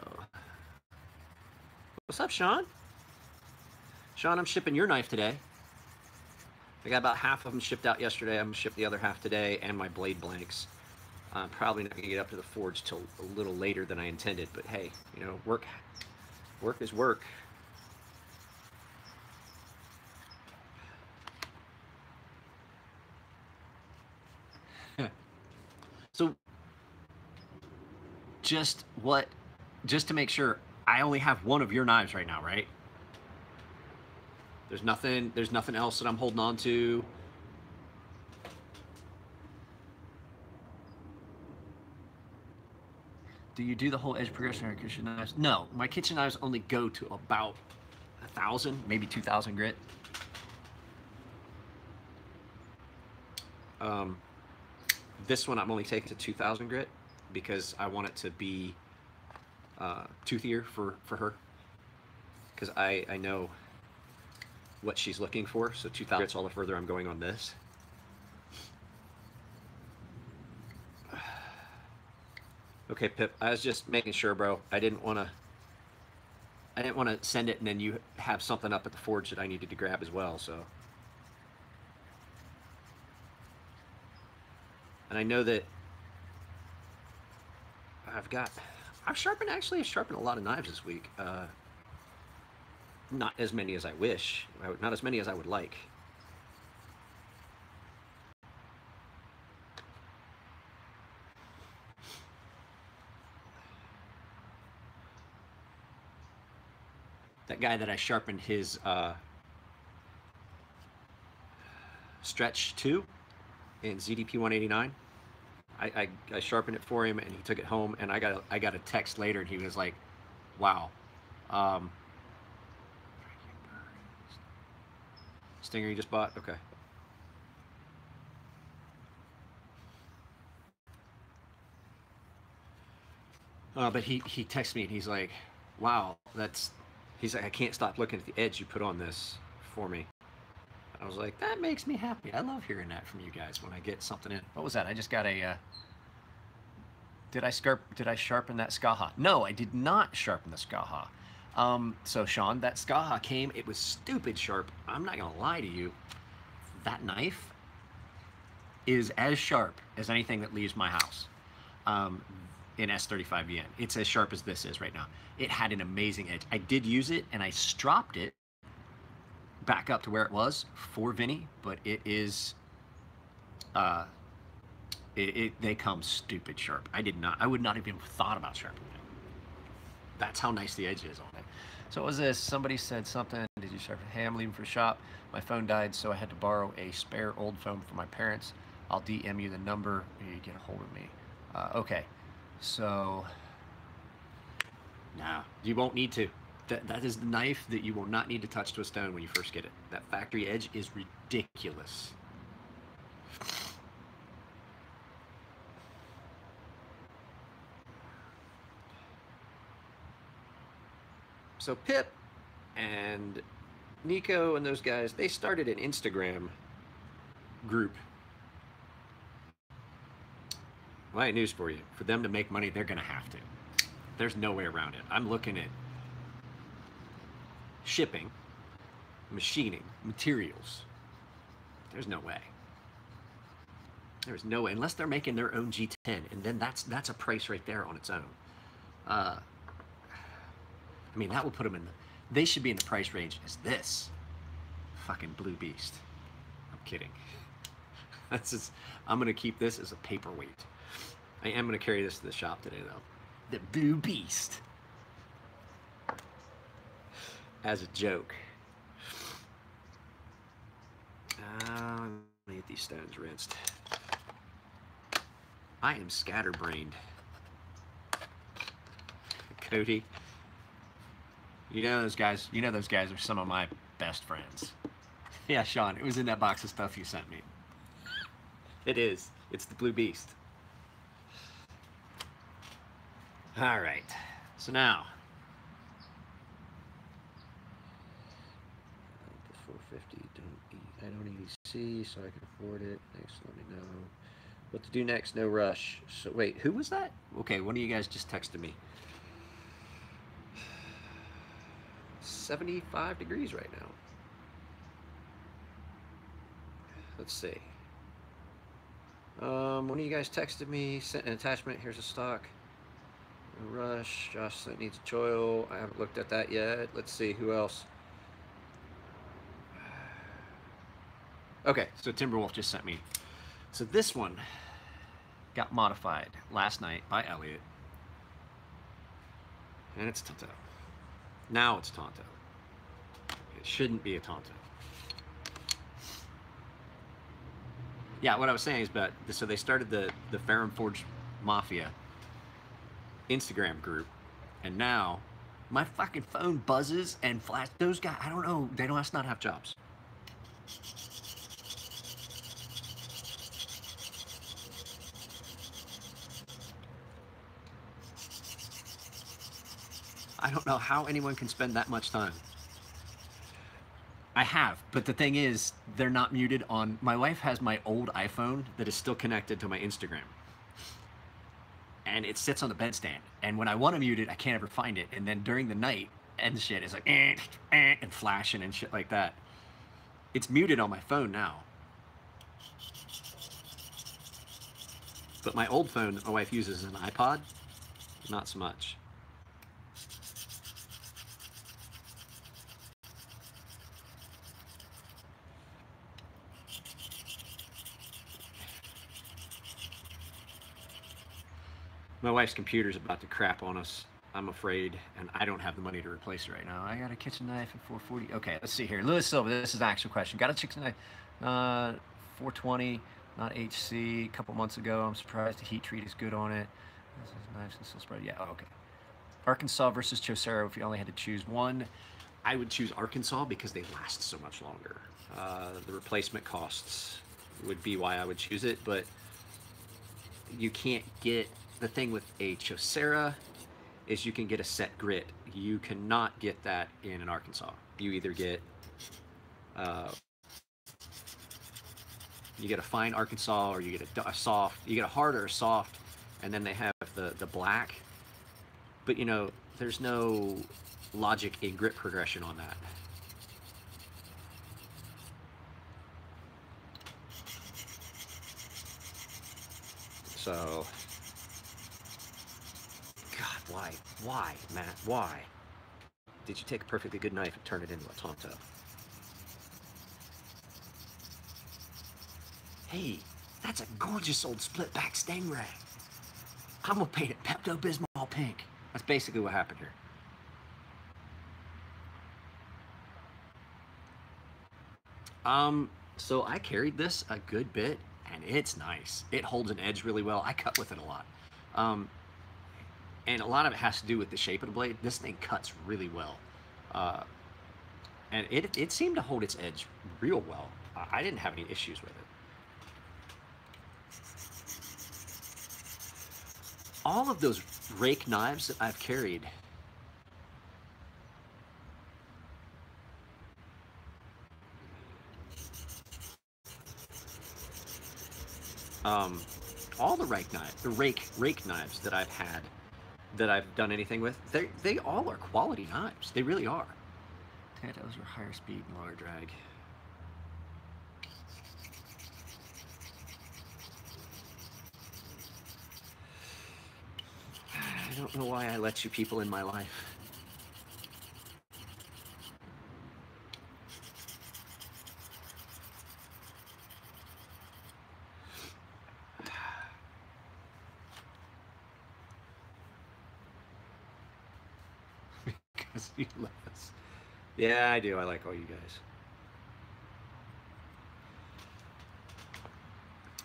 A: what's up, Sean? Sean, I'm shipping your knife today. I got about half of them shipped out yesterday. I'm gonna ship the other half today, and my blade blanks. I'm probably not going to get up to the forge till a little later than I intended, but hey, you know, work is work. So just what, just to make sure, I only have one of your knives right now, right? There's nothing else that I'm holding on to. Do you do the whole edge progression on your kitchen knives? No, my kitchen knives only go to about 1,000, maybe 2,000 grit. Um, this one I'm only taking to 2,000 grit because I want it to be toothier for her. Because I know what she's looking for. So 2,000 grit's all the further I'm going on this. Okay, Pip. I was just making sure, bro. I didn't want to send it and then you have something up at the forge that I needed to grab as well. So, and I know that I've sharpened a lot of knives this week. Not as many as I wish. Not as many as I would like. That guy that I sharpened his stretch to in ZDP 189. I sharpened it for him and he took it home and I got a text later and he was like, "Wow, stinger you just bought? Okay." But he texted me and he's like, "Wow, he's like, I can't stop looking at the edge you put on this for me." I was like, that makes me happy. I love hearing that from you guys when I get something in. What was that? I just got a. Did I sharpen that Skaha? No, I did not sharpen the Skaha. So Sean, that Skaha came. It was stupid sharp. I'm not gonna lie to you. That knife is as sharp as anything that leaves my house. In S35VN, it's as sharp as this is right now. It had an amazing edge. I did use it and I stropped it back up to where it was for Vinny, but it is they come stupid sharp. I would not have even thought about sharpening it. That's how nice the edge is on it. So what was this? Somebody said something. Did you sharpen? Hey, I'm leaving for shop. My phone died, so I had to borrow a spare old phone from my parents. I'll DM you the number. You get a hold of me. Okay, so no, you won't need to. That is the knife that you will not need to touch to a stone when you first get it. That factory edge is ridiculous. So Pip and Nico and those guys, they started an Instagram group. Well, I have news for you. For them to make money, they're going to have to. There's no way around it. I'm looking at shipping, machining, materials. There's no way. There's no way, unless they're making their own G10, and then that's a price right there on its own. I mean, that will put them in they should be in the price range as this fucking Blue Beast. I'm kidding. I'm gonna keep this as a paperweight. I am gonna carry this to the shop today, though. The Blue Beast. As a joke. Let me get these stones rinsed. I am scatterbrained. Cody. You know those guys are some of my best friends. Yeah, Sean, it was in that box of stuff you sent me. It is. It's the Blue Beast. All right. So now, the 450 I don't EDC, so I can afford it. Thanks, let me know what to do next. No rush. So wait, who was that? Okay, one of you guys just texted me. 75 degrees right now. Let's see. One of you guys texted me, sent an attachment. Here's a stock. Rush. Josh said needs a choil. I haven't looked at that yet. Let's see who else. Okay, so Timberwolf just sent me. So this one got modified last night by Elliot. And it's Tonto. Now it's Tonto. It shouldn't be a Tonto. Yeah, what I was saying is, but so they started the Ferrum Forge Mafia Instagram group, and now my fucking phone buzzes and flash. Those guys, I don't know, they must not have jobs. I don't know how anyone can spend that much time. I have, but the thing is, they're not muted on. My wife has my old iPhone that is still connected to my Instagram. And it sits on the bedstand. And when I want to mute it, I can't ever find it. And then during the night and shit, it's like, and flashing and shit like that. It's muted on my phone now. But my old phone that my wife uses is an iPod, not so much. My wife's computer's about to crap on us, I'm afraid, and I don't have the money to replace it right now. I got a kitchen knife at 440. Okay, let's see here. Lewis Silva, this is an actual question. Got a kitchen knife, 420, not HC, a couple months ago. I'm surprised the heat treat is good on it. This is knives and still spread. Yeah, oh, okay. Arkansas versus Chocero, if you only had to choose one, I would choose Arkansas because they last so much longer. The replacement costs would be why I would choose it, but you can't get. The thing with a Chocera is you can get a set grit. You cannot get that in an Arkansas. You either get you get a fine Arkansas, or you get a soft. You get a hard or a soft, and then they have the black. But you know, there's no logic in grit progression on that. So. God, why, Matt, why? Did you take a perfectly good knife and turn it into a Tonto? Hey, that's a gorgeous old split back stingray. I'm gonna paint it Pepto-Bismol pink. That's basically what happened here. So I carried this a good bit, and it's nice. It holds an edge really well. I cut with it a lot. And a lot of it has to do with the shape of the blade. This thing cuts really well. And it seemed to hold its edge real well. I didn't have any issues with it. All of those rake knives that I've carried, all the rake knives that I've had, that I've done anything with, they all are quality knives. They really are. Tantos are higher speed and lower drag. I don't know why I let you people in my life. Because you love us. Yeah, I do. I like all you guys.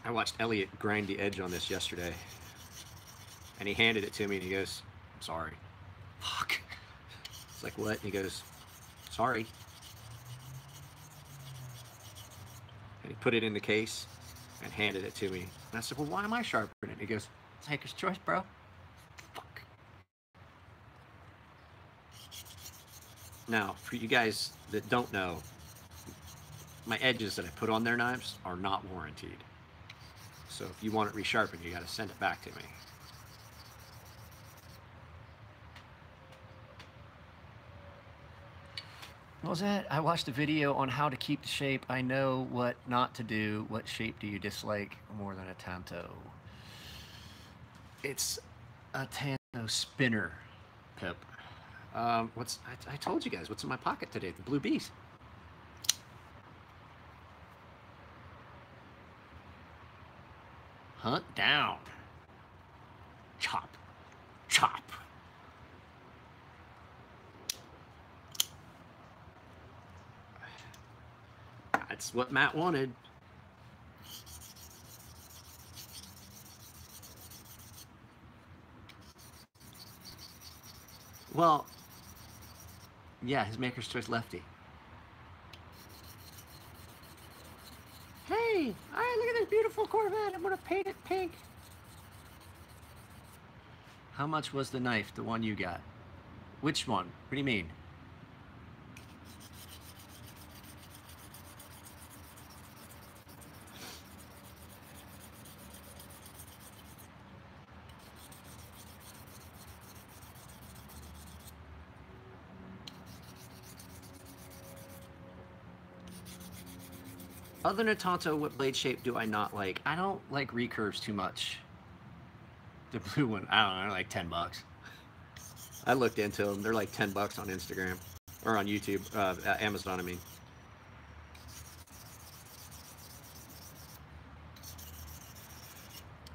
A: I watched Elliot grind the edge on this yesterday. And he handed it to me and he goes, "I'm sorry." Fuck. It's like, what? And he goes, "Sorry." And he put it in the case and handed it to me. And I said, "Well, why am I sharpening it?" He goes, "Hiker's choice, bro." Fuck. Now, for you guys that don't know, my edges that I put on their knives are not warranted. So if you want it resharpened, you got to send it back to me. What was that? I watched a video on how to keep the shape. I know what not to do. What shape do you dislike more than a tanto? It's a tanto spinner, Pip. I told you guys what's in my pocket today. The blue bees. Hunt down. Chop. Chop. That's what Matt wanted. Well, yeah, his Maker's Choice lefty. Hey, all right, look at this beautiful Corvette. I'm gonna paint it pink. How much was the knife, the one you got? Which one? What do you mean? Other than Tonto, what blade shape do I not like? I don't like recurves too much. The blue one, I don't know, like 10 bucks. I looked into them. They're like 10 bucks on Instagram or on YouTube, Amazon, I mean.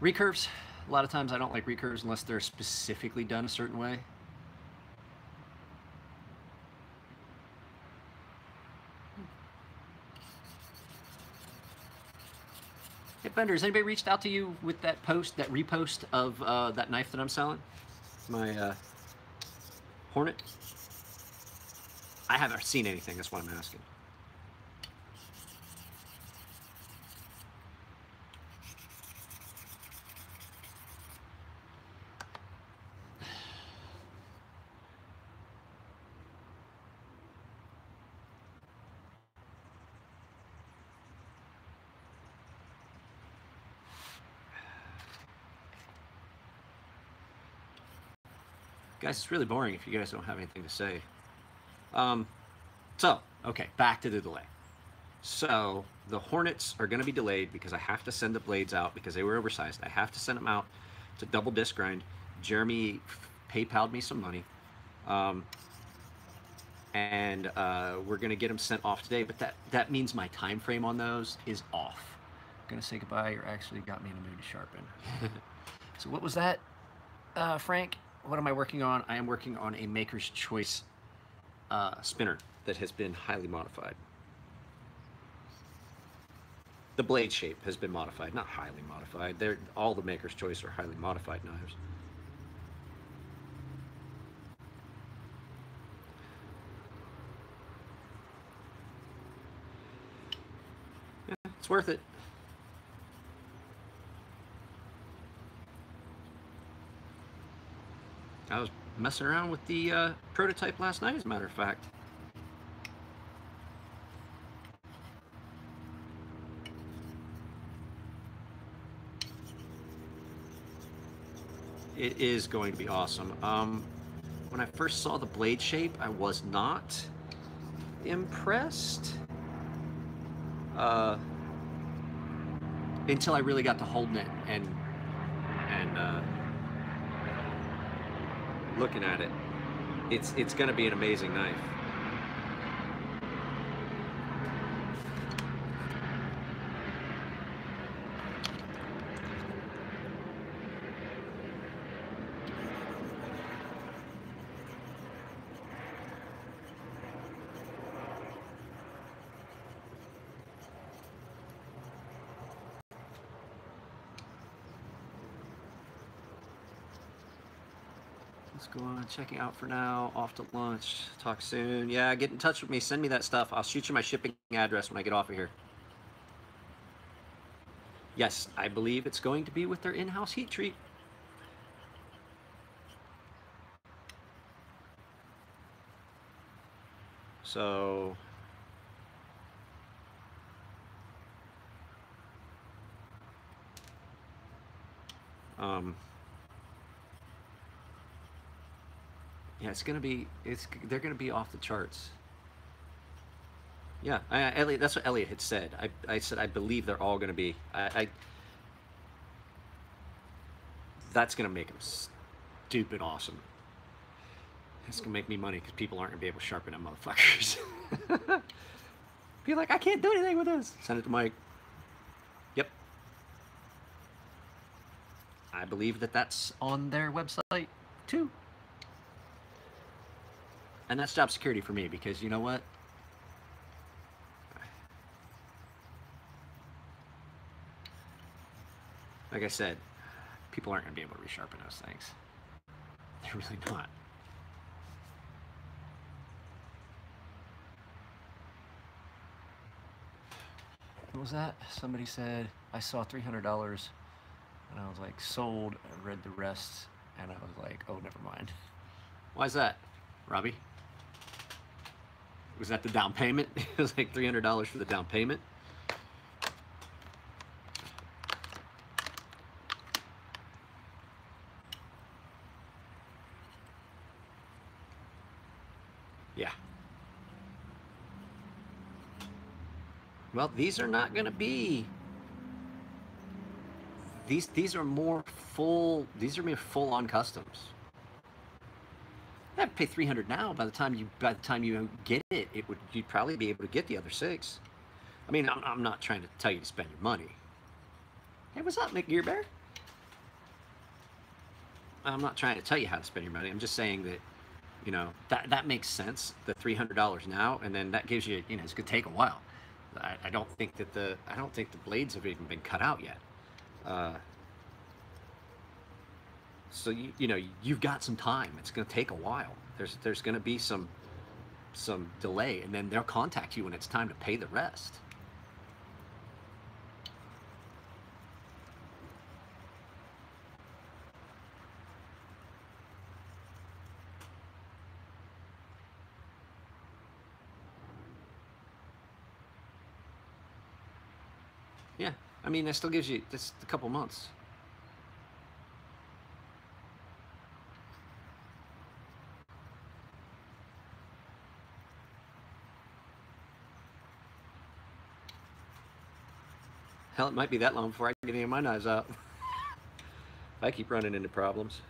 A: Recurves, a lot of times I don't like recurves unless they're specifically done a certain way. Hey, Bender, has anybody reached out to you with that post, that repost of that knife that I'm selling? My Hornet? I haven't seen anything, that's what I'm asking. Guys, it's really boring if you guys don't have anything to say. Okay, back to the delay. So the Hornets are going to be delayed because I have to send the blades out because they were oversized. I have to send them out to double disc grind. Jeremy PayPal'd me some money. And we're going to get them sent off today, but that means my time frame on those is off. I'm going to say goodbye. You actually got me in the mood to sharpen. So what was that, Frank? What am I working on? I am working on a Maker's Choice spinner that has been highly modified. The blade shape has been modified, not highly modified. All the Maker's Choice are highly modified knives. Yeah, it's worth it. I was messing around with the prototype last night, as a matter of fact. It is going to be awesome. When I first saw the blade shape, I was not impressed. Until I really got to holding it and looking at it. It's going to be an amazing knife. Let's go on, checking out for now, off to lunch, talk soon. Yeah, get in touch with me, send me that stuff. I'll shoot you my shipping address when I get off of here. Yes, I believe it's going to be with their in-house heat treat. So, yeah, they're gonna be off the charts. Yeah, Elliot, that's what Elliot had said. I said I believe they're all going to be. That's going to make them stupid awesome. It's going to make me money because people aren't going to be able to sharpen them motherfuckers. Be like, I can't do anything with this. Send it to Mike. Yep. I believe that that's on their website too. And that's job security for me because you know what? Like I said, people aren't going to be able to resharpen those things. They're really not. What was that? Somebody said, I saw $300 and I was like, sold. I read the rest and I was like, oh, never mind. Why's that, Robbie? Was that the down payment? It was like $300 for the down payment. Yeah. Well, these are not going to be. These are more full. These are more full on customs. I have to pay $300 now. By the time you get it, you'd probably be able to get the other 6. I mean, I'm not trying to tell you to spend your money. Hey, what's up, Nick Gearbear? I'm not trying to tell you how to spend your money. I'm just saying that, you know, that makes sense. The $300 now, and then that gives you, you know, it's gonna take a while. I don't think the blades have even been cut out yet. So you know, you've got some time. It's going to take a while. There's going to be some delay, and then they'll contact you when it's time to pay the rest. Yeah, I mean, that still gives you just a couple months. Hell, it might be that long before I get any of my knives out. If I keep running into problems.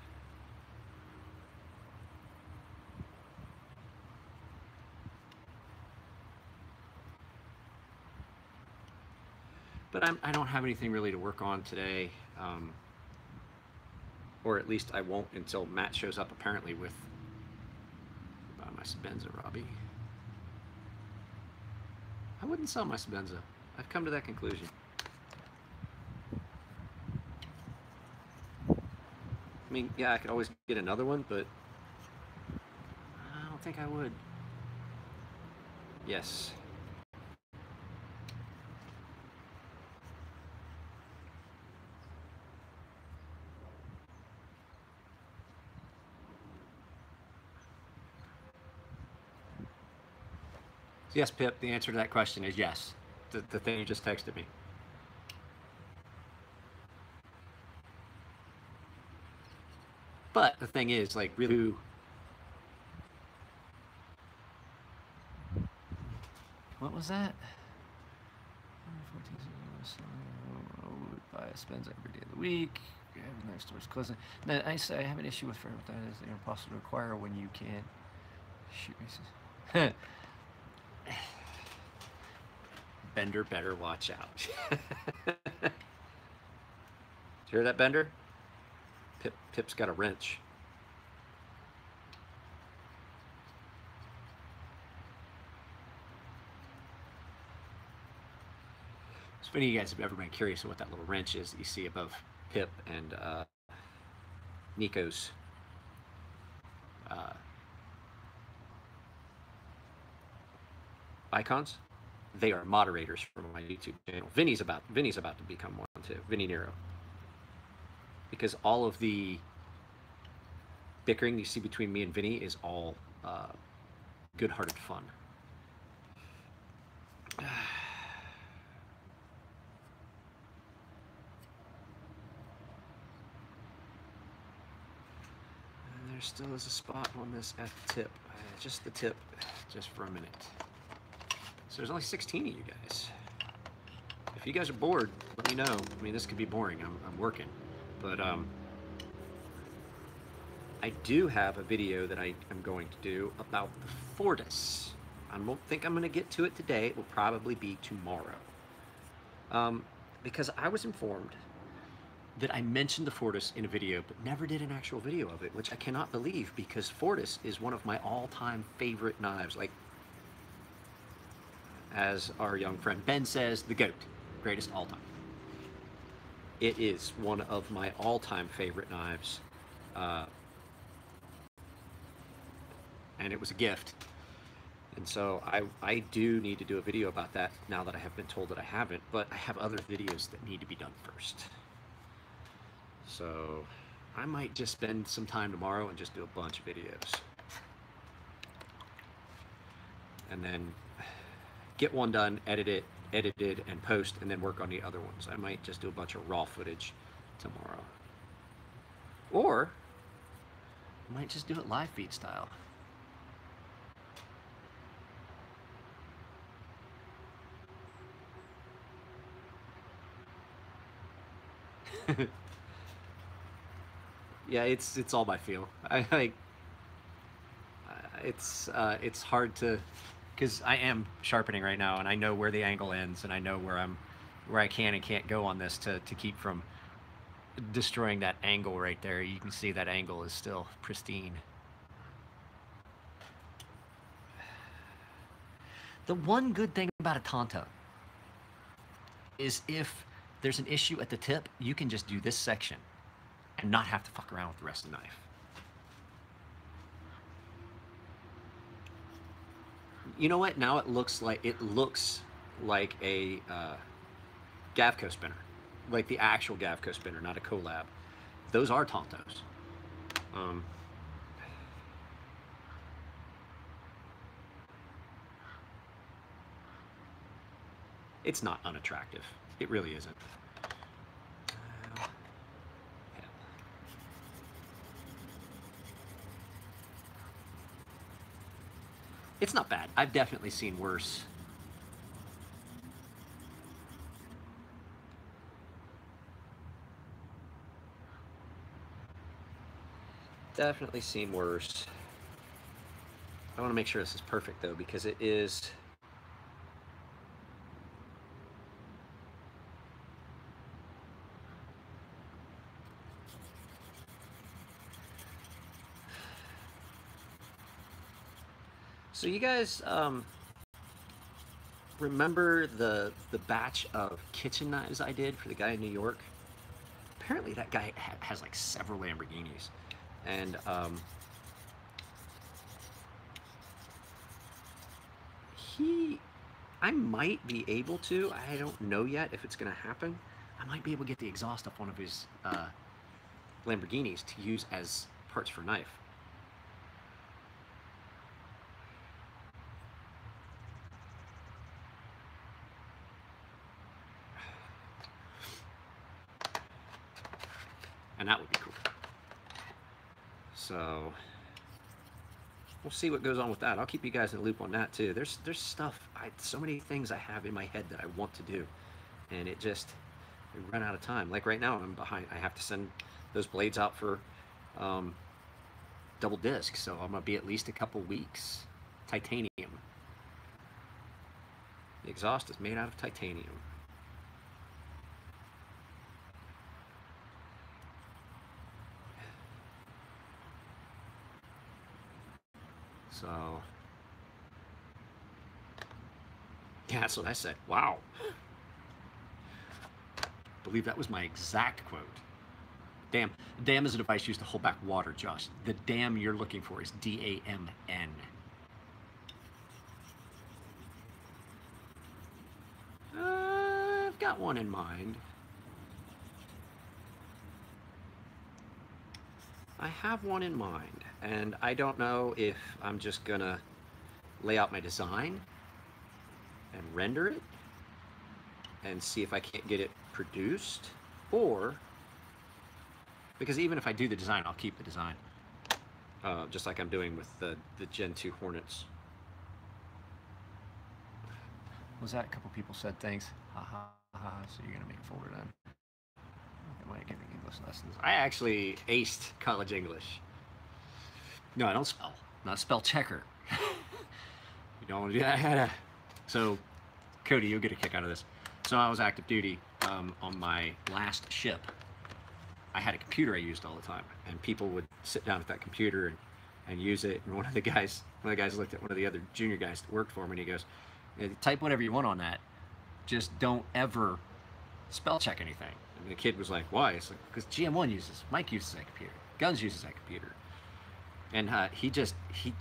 A: But I don't have anything really to work on today. Or at least I won't until Matt shows up apparently with my Sebenza, Robbie. I wouldn't sell my Sebenza. I've come to that conclusion. I mean, yeah, I could always get another one, but I don't think I would. Yes. Yes, Pip, the answer to that question is yes. The thing you just texted me. But the thing is, like, really, what was that? Buy spends every day of the week. Their store's closing. Then I say I have an issue with that is they're impossible to acquire when you can't shoot races. Bender better watch out. Did you hear that, Bender? Pip's got a wrench. So if any of you guys have ever been curious what that little wrench is that you see above Pip and Nico's icons, they are moderators for my YouTube channel. Vinny's about to become one too. Vinny Nero. Because all of the bickering you see between me and Vinny is all good-hearted fun. And there still is a spot on this at the tip. Just the tip, just for a minute. So there's only 16 of you guys. If you guys are bored, let me know. I mean, this could be boring. I'm working. But I do have a video that I am going to do about the Fortis. I don't think I'm going to get to it today. It will probably be tomorrow. Because I was informed that I mentioned the Fortis in a video, but never did an actual video of it, which I cannot believe, because Fortis is one of my all-time favorite knives. Like, as our young friend Ben says, the GOAT, greatest all-time. It is one of my all-time favorite knives, and it was a gift. And so I do need to do a video about that now that I have been told that I haven't, but I have other videos that need to be done first. So I might just spend some time tomorrow and just do a bunch of videos. And then get one done, edited, and post, and then work on the other ones. I might just do a bunch of raw footage tomorrow. Or I might just do it live feed style. Yeah, it's all by feel. I like it's hard to, because I am sharpening right now, and I know where the angle ends, and I know where I can and can't go on this to keep from destroying that angle right there. You can see that angle is still pristine. The one good thing about a Tonto is if there's an issue at the tip, you can just do this section and not have to fuck around with the rest of the knife. You know what? Now it looks like a Gavco spinner, like the actual Gavco spinner, not a collab. Those are Tontos. It's not unattractive. It really isn't. It's not bad. I've definitely seen worse. Definitely seen worse. I want to make sure this is perfect though, because it is. So you guys remember the batch of kitchen knives I did for the guy in New York? Apparently that guy has like several Lamborghinis, and I might be able to, I don't know yet if it's gonna happen, I might be able to get the exhaust off one of his Lamborghinis to use as parts for knife. And that would be cool. So we'll see what goes on with that. I'll keep you guys in the loop on that too. There's stuff, so many things I have in my head that I want to do, and it just, we run out of time. Like right now I'm behind. I have to send those blades out for double disc, so I'm gonna be at least a couple weeks. Titanium. The exhaust is made out of titanium. So, yeah, that's what I said. Wow. I believe that was my exact quote. Dam. Dam is a device used to hold back water, Josh. The dam you're looking for is D-A-M-N. I've got one in mind. I have one in mind, and I don't know if I'm just gonna lay out my design and render it and see if I can't get it produced, or, because even if I do the design, I'll keep the design, just like I'm doing with the Gen 2 Hornets. was that? A couple people said things. Ha ha ha. So you're gonna make a folder then. Am I giving English lessons? I actually aced college English. No, I don't spell. Not spell checker. You don't want to do that. I had a. So, Cody, you'll get a kick out of this. So I was active duty on my last ship. I had a computer I used all the time, and people would sit down at that computer and use it. And one of the guys looked at one of the other junior guys that worked for him, and he goes, "Type whatever you want on that. Just don't ever spell check anything." And the kid was like, "Why?" It's like, "Because GM1 uses, Mike uses that computer, Guns uses that computer." And he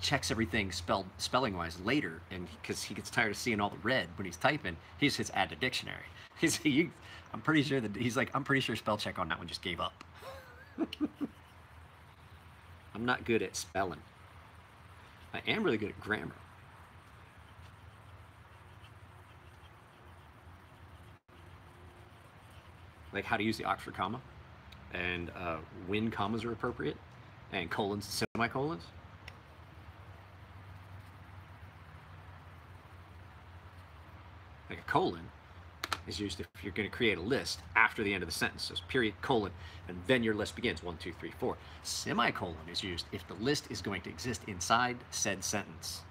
A: checks everything spelling wise later, and because he gets tired of seeing all the red when he's typing, he just hits add to dictionary. I'm pretty sure I'm pretty sure spell check on that one just gave up. I'm not good at spelling. I am really good at grammar. Like how to use the Oxford comma, and when commas are appropriate, and colons and semicolons. Like a colon is used if you're going to create a list after the end of the sentence. So it's period, colon, and then your list begins. 1, 2, 3, 4. Semicolon is used if the list is going to exist inside said sentence.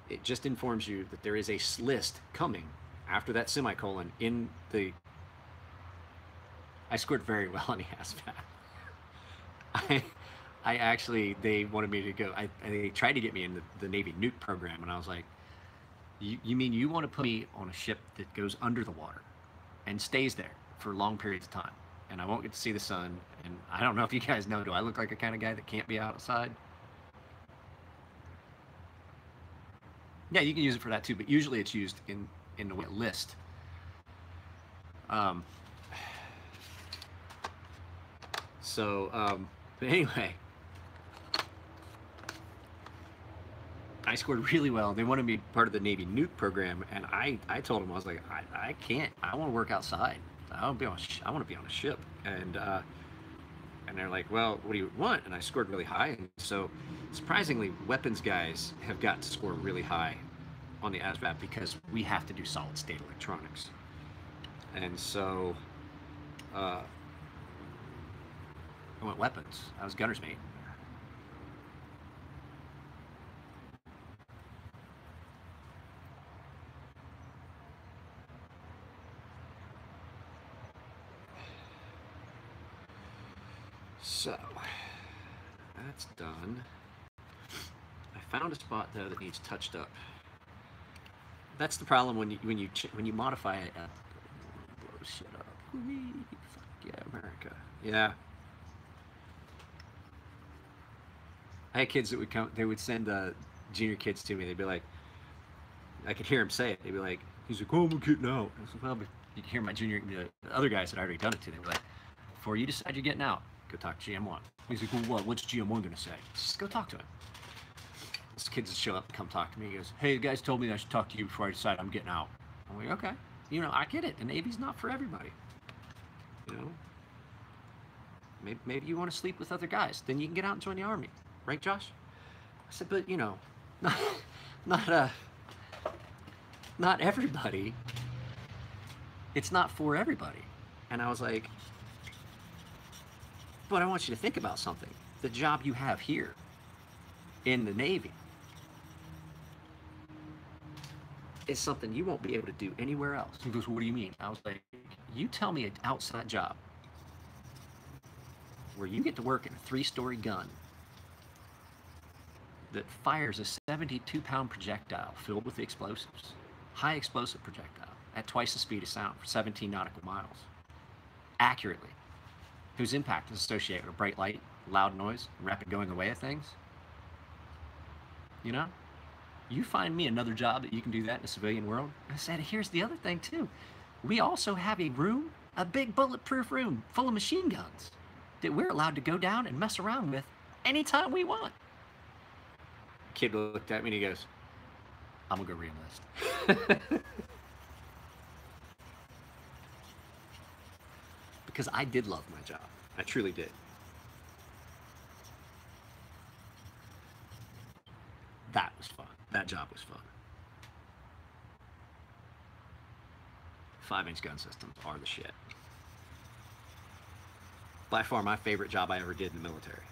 A: It just informs you that there is a list coming after that semicolon in the... I scored very well on the ASVAB. I actually, they wanted me to go, they tried to get me in the Navy nuke program, and I was like, you mean you want to put me on a ship that goes under the water and stays there for long periods of time, and I won't get to see the sun, and I don't know if you guys know, do I look like a kind of guy that can't be outside? Yeah, you can use it for that too, but usually it's used in the list. But anyway, I scored really well. They wanted me part of the Navy nuke program, and I told them, I was like, I can't. I want to work outside. I want to be on a ship. And they're like, well, what do you want? And I scored really high. And so, surprisingly, weapons guys have got to score really high on the ASVAB because we have to do solid state electronics. And so, I went weapons. I was gunner's mate. So, that's done. I found a spot though that needs touched up. That's the problem when you modify it. Shut up. Fuck yeah, America. Yeah. I had kids that would come. They would send junior kids to me. They'd be like, I could hear him say it. They'd be like, he's like, "Oh, I'm getting out." I said, "Well," you can hear my the other guys had already done it to. They'd be like, "Before you decide you're getting out, go talk to GM1." He's like, "Well, what? What's GM1 gonna say?" Just go talk to him. This kids would show up and come talk to me. He goes, "Hey, the guys told me I should talk to you before I decide I'm getting out." I'm like, "Okay, I get it. The Navy's not for everybody. Maybe you want to sleep with other guys. Then you can get out and join the Army, right, Josh?" I said, "But not everybody. It's not for everybody." And I was like, "But I want you to think about something. The job you have here in the Navy is something you won't be able to do anywhere else." He goes, "What do you mean?" I was like, "You tell me an outside job where you get to work in a 3-story gun that fires a 72-pound projectile filled with explosives, high explosive projectile, at twice the speed of sound for 17 nautical miles, accurately, whose impact is associated with a bright light, loud noise, rapid going away of things. You find me another job that you can do that in the civilian world." I said, "Here's the other thing too. We also have a room, a big bulletproof room full of machine guns that we're allowed to go down and mess around with anytime we want." The kid looked at me and he goes, "I'm gonna go re-enlist." Because I did love my job. I truly did. That was fun. That job was fun. 5-inch gun systems are the shit. By far my favorite job I ever did in the military.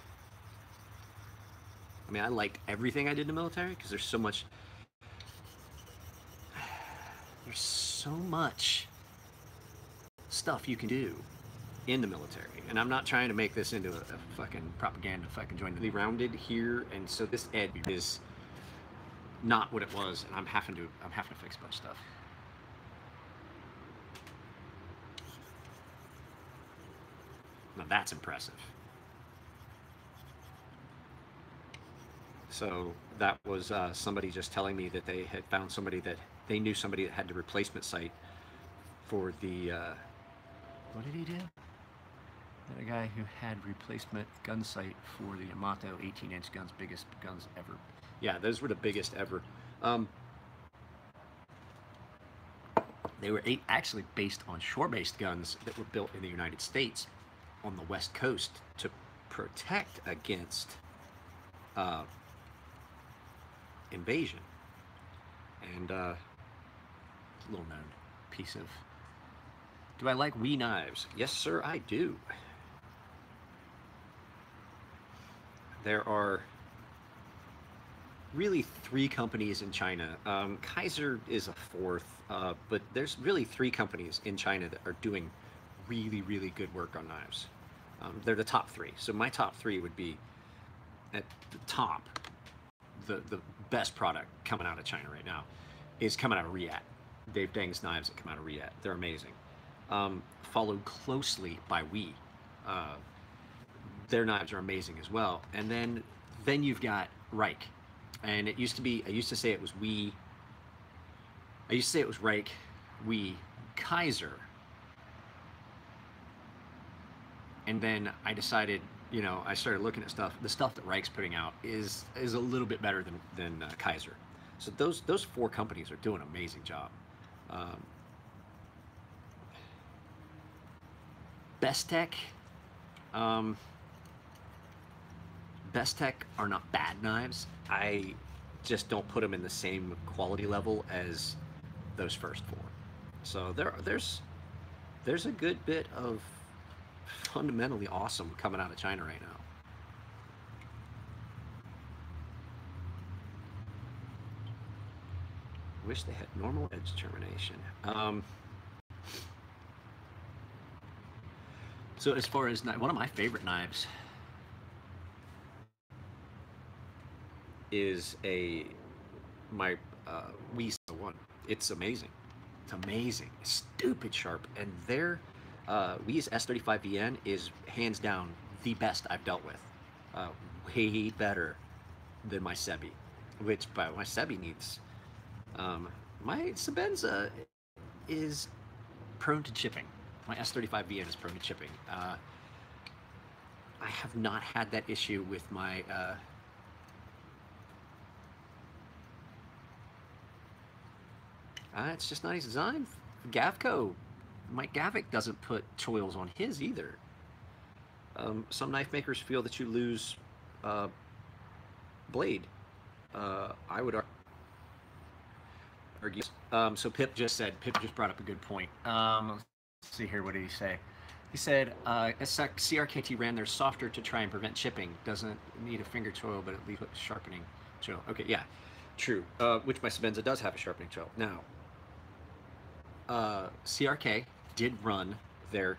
A: I mean, I liked everything I did in the military because there's so much stuff you can do in the military. And I'm not trying to make this into a fucking propaganda fucking joint. Really rounded here, and so this edge is not what it was, and I'm having to fix a bunch of stuff. Now that's impressive. So that was somebody just telling me that they had found somebody that they knew somebody that had the replacement site for the what did he do? A guy who had replacement gun sight for the Mako 18-inch guns, biggest guns ever. Yeah, those were the biggest ever. They were actually based on shore-based guns that were built in the United States on the West Coast to protect against invasion. And little known piece of. Do I like Wee knives? Yes, sir, I do. There are really 3 companies in China. Kaiser is a 4th, but there's really 3 companies in China that are doing really, really good work on knives. They're the top 3. So my top 3 would be at the top. The best product coming out of China right now is coming out of Riyadh. Dave Deng's knives that come out of Riyadh. They're amazing. Followed closely by Wee. Their knives are amazing as well. And then you've got Reich. And it used to be, I used to say it was Wee. I used to say it was Reich, Wee, Kaiser. And then I decided, you know, I started looking at stuff. The stuff that Reich's putting out is a little bit better than Kaiser. So those 4 companies are doing an amazing job. Bestech. Bestech are not bad knives. I just don't put them in the same quality level as those first 4. So there's a good bit of fundamentally awesome coming out of China right now. Wish they had normal edge termination. So as far as one of my favorite knives is my Wii one. It's amazing. It's amazing. It's stupid sharp, and their Wii's S35VN is hands down the best I've dealt with. Way better than my Sebi, which my Sebi needs. My Sebenza is prone to chipping. My S35VN is prone to chipping. I have not had that issue with my it's just not his design. Gavco, Mike Gavick doesn't put choils on his either. Some knife makers feel that you lose blade. I would argue. So Pip just brought up a good point. Let's see here, what did he say? He said, CRKT ran their softer to try and prevent chipping. Doesn't need a finger choil, but at least sharpening choil. Okay, yeah, true. Which my Sebenza does have a sharpening choil. Now, CRK did run their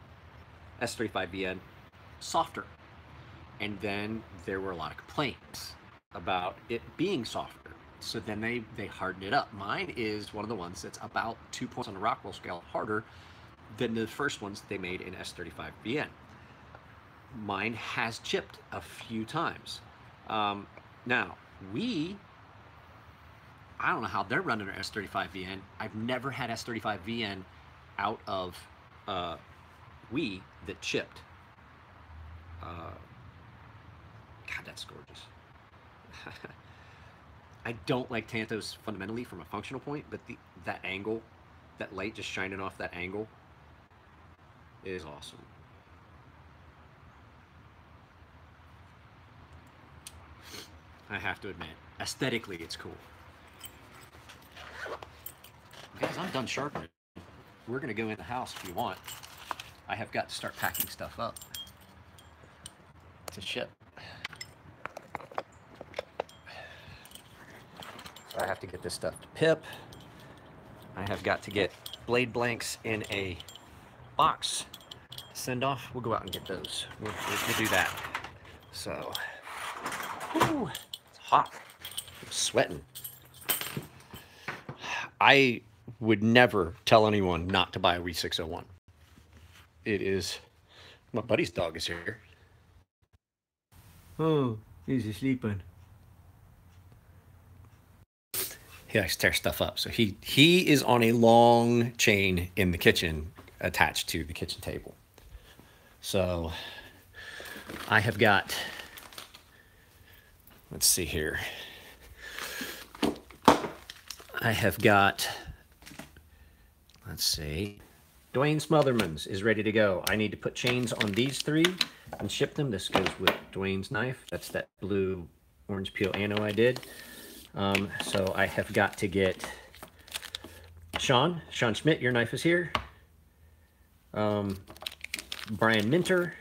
A: S35VN softer. And then there were a lot of complaints about it being softer. So then they hardened it up. Mine is one of the ones that's about 2 points on the Rockwell scale harder than the first ones they made in S35VN. Mine has chipped a few times. Now, I don't know how they're running their S35VN. I've never had S35VN out of Wii that chipped. God, that's gorgeous. I don't like Tantos fundamentally from a functional point, but that angle, that light just shining off that angle is awesome. I have to admit. Aesthetically, it's cool. Guys, I'm done sharpening. We're going to go in the house if you want. I have got to start packing stuff up to ship. So I have to get this stuff to Pip. I have got to get blade blanks in a box. Send off. We'll go out and get those. We'll do that. So, whew, it's hot. I'm sweating. I would never tell anyone not to buy a Wii 601. It is, my buddy's dog is here. Oh, he's sleeping. He likes to tear stuff up. So he is on a long chain in the kitchen attached to the kitchen table. So I have got, let's see here. I have got, let's see, Dwayne Smotherman's is ready to go. I need to put chains on these three and ship them. This goes with Dwayne's knife. That's that blue orange peel anno I did. So I have got to get Sean Schmidt, your knife is here. Brian Minter,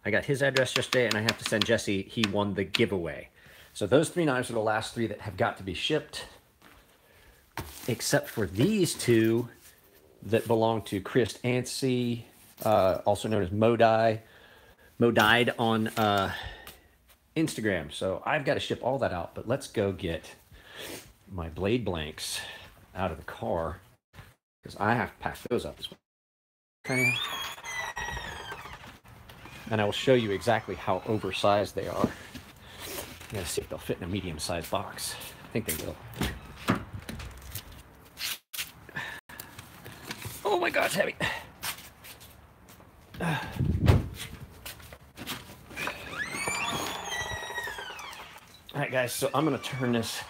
A: I got his address yesterday, and I have to send Jesse, he won the giveaway. So those three knives are the last three that have got to be shipped, except for these two that belong to Chris Anstey, also known as Modide on Instagram. So I've got to ship all that out, but let's go get my blade blanks out of the car because I have to pack those up as well. Okay. And I will show you exactly how oversized they are. I gotta see if they'll fit in a medium-sized box. I think they will. Oh my God, it's heavy. All right, guys, so I'm gonna turn this,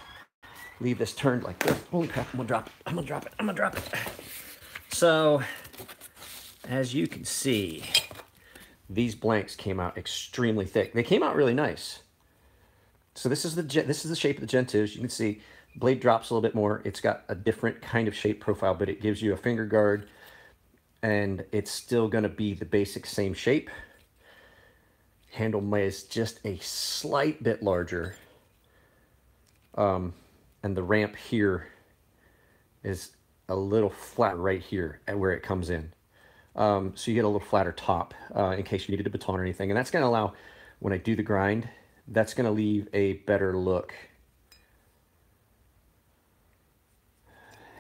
A: leave this turned like this. Holy crap, I'm gonna drop it, I'm gonna drop it, I'm gonna drop it. So, as you can see, these blanks came out extremely thick. They came out really nice. So this is the shape of the Gen 2s. You can see blade drops a little bit more. It's got a different kind of shape profile, but it gives you a finger guard, and it's still gonna be the basic same shape. Handle is just a slight bit larger. And the ramp here is a little flat right here at where it comes in. So you get a little flatter top in case you needed a baton or anything. And that's going to allow, when I do the grind, that's going to leave a better look.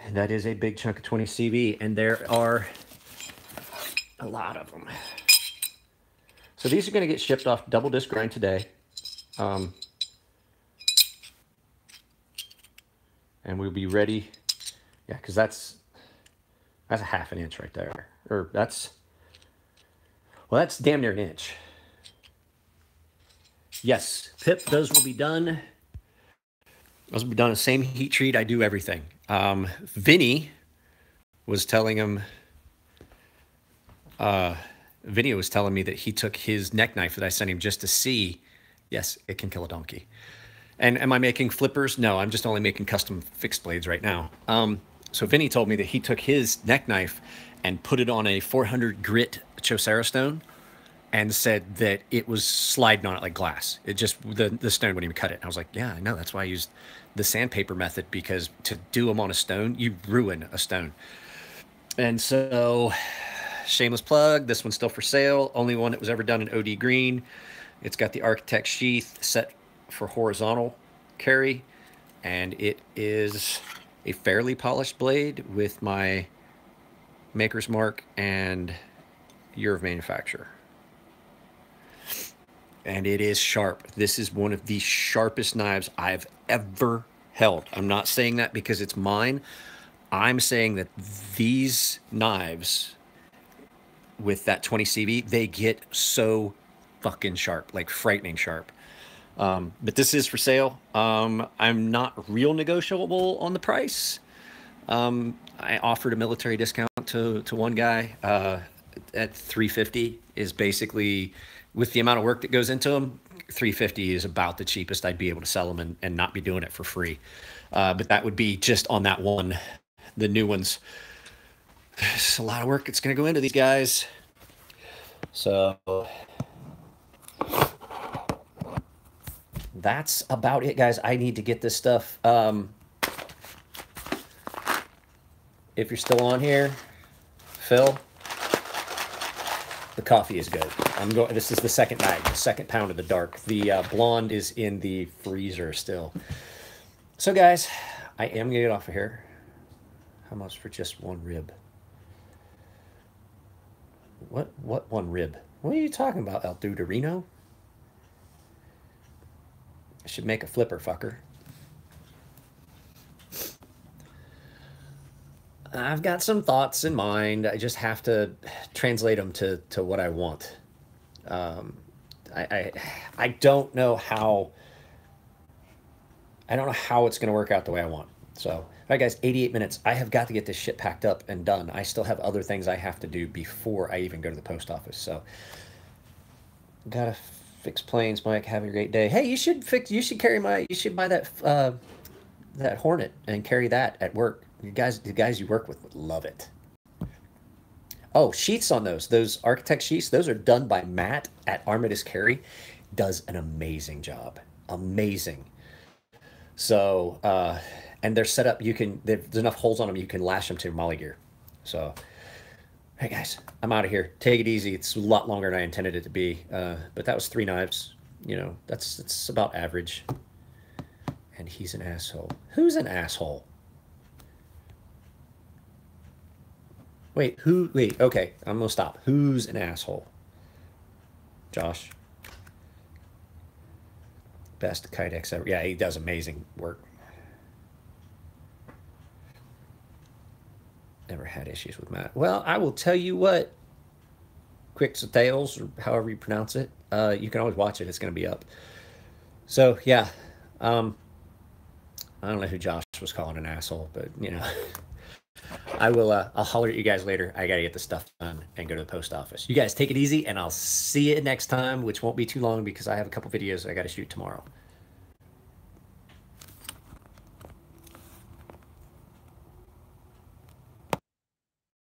A: And that is a big chunk of 20 CV, and there are a lot of them. So these are going to get shipped off double disc grind today. And we'll be ready. Yeah, because that's a half an inch right there. Or that's damn near an inch. Yes, Pip, those will be done. Those will be done the same heat treat. I do everything. Vinny was telling him, Vinny was telling me that he took his neck knife that I sent him just to see, yes, it can kill a donkey. And am I making flippers? No, I'm just only making custom fixed blades right now. So Vinny told me that he took his neck knife and put it on a 400 grit Chaucera stone and said that it was sliding on it like glass. It just, the stone wouldn't even cut it. And I was like, yeah, I know. That's why I used the sandpaper method, because to do them on a stone, you ruin a stone. And so, shameless plug, this one's still for sale. Only one that was ever done in OD green. It's got the Architect sheath set for horizontal carry, and it is a fairly polished blade with my maker's mark and year of manufacture. And it is sharp. This is one of the sharpest knives I've ever held. I'm not saying that because it's mine. I'm saying that these knives with that 20 CV, they get so fucking sharp, like frightening sharp. But this is for sale. I'm not real negotiable on the price. I offered a military discount to one guy at $350. Is basically, with the amount of work that goes into them, $350 is about the cheapest I'd be able to sell them and not be doing it for free. But that would be just on that one. The new ones. There's a lot of work it's going to go into these guys. So that's about it, guys. I need to get this stuff. If you're still on here, Phil, the coffee is good. This is the second bag, the second pound of the dark. The blonde is in the freezer still. So, guys, I am gonna get off of here. How much for just one rib? What one rib? What are you talking about, El Duderino? I should make a flipper, fucker. I've got some thoughts in mind. I just have to translate them to what I want. I don't know how. I don't know how it's going to work out the way I want. So, all right, guys, 88 minutes. I have got to get this shit packed up and done. I still have other things I have to do before I even go to the post office. So, gotta fix planes, Mike. Have a great day. Hey, you should buy that that Hornet and carry that at work. The guys you work with would love it. Oh, sheaths on those architect sheaths, those are done by Matt at Armitage Carry. Does an amazing job. Amazing. So, and they're set up, there's enough holes on them, you can lash them to your molly gear. So, hey guys, I'm out of here. Take it easy. It's a lot longer than I intended it to be. But that was 3 knives. You know, that's about average. And he's an asshole. Who's an asshole? Wait, okay, I'm gonna stop. Who's an asshole? Josh. Best Kydex ever. Yeah, he does amazing work. Never had issues with Matt. Well, I will tell you what. Quixotails, or however you pronounce it. You can always watch it. It's going to be up. So, yeah. I don't know who Josh was calling an asshole, but, you know. I'll holler at you guys later. I got to get this stuff done and go to the post office. You guys take it easy, and I'll see you next time, which won't be too long because I have a couple videos I got to shoot tomorrow.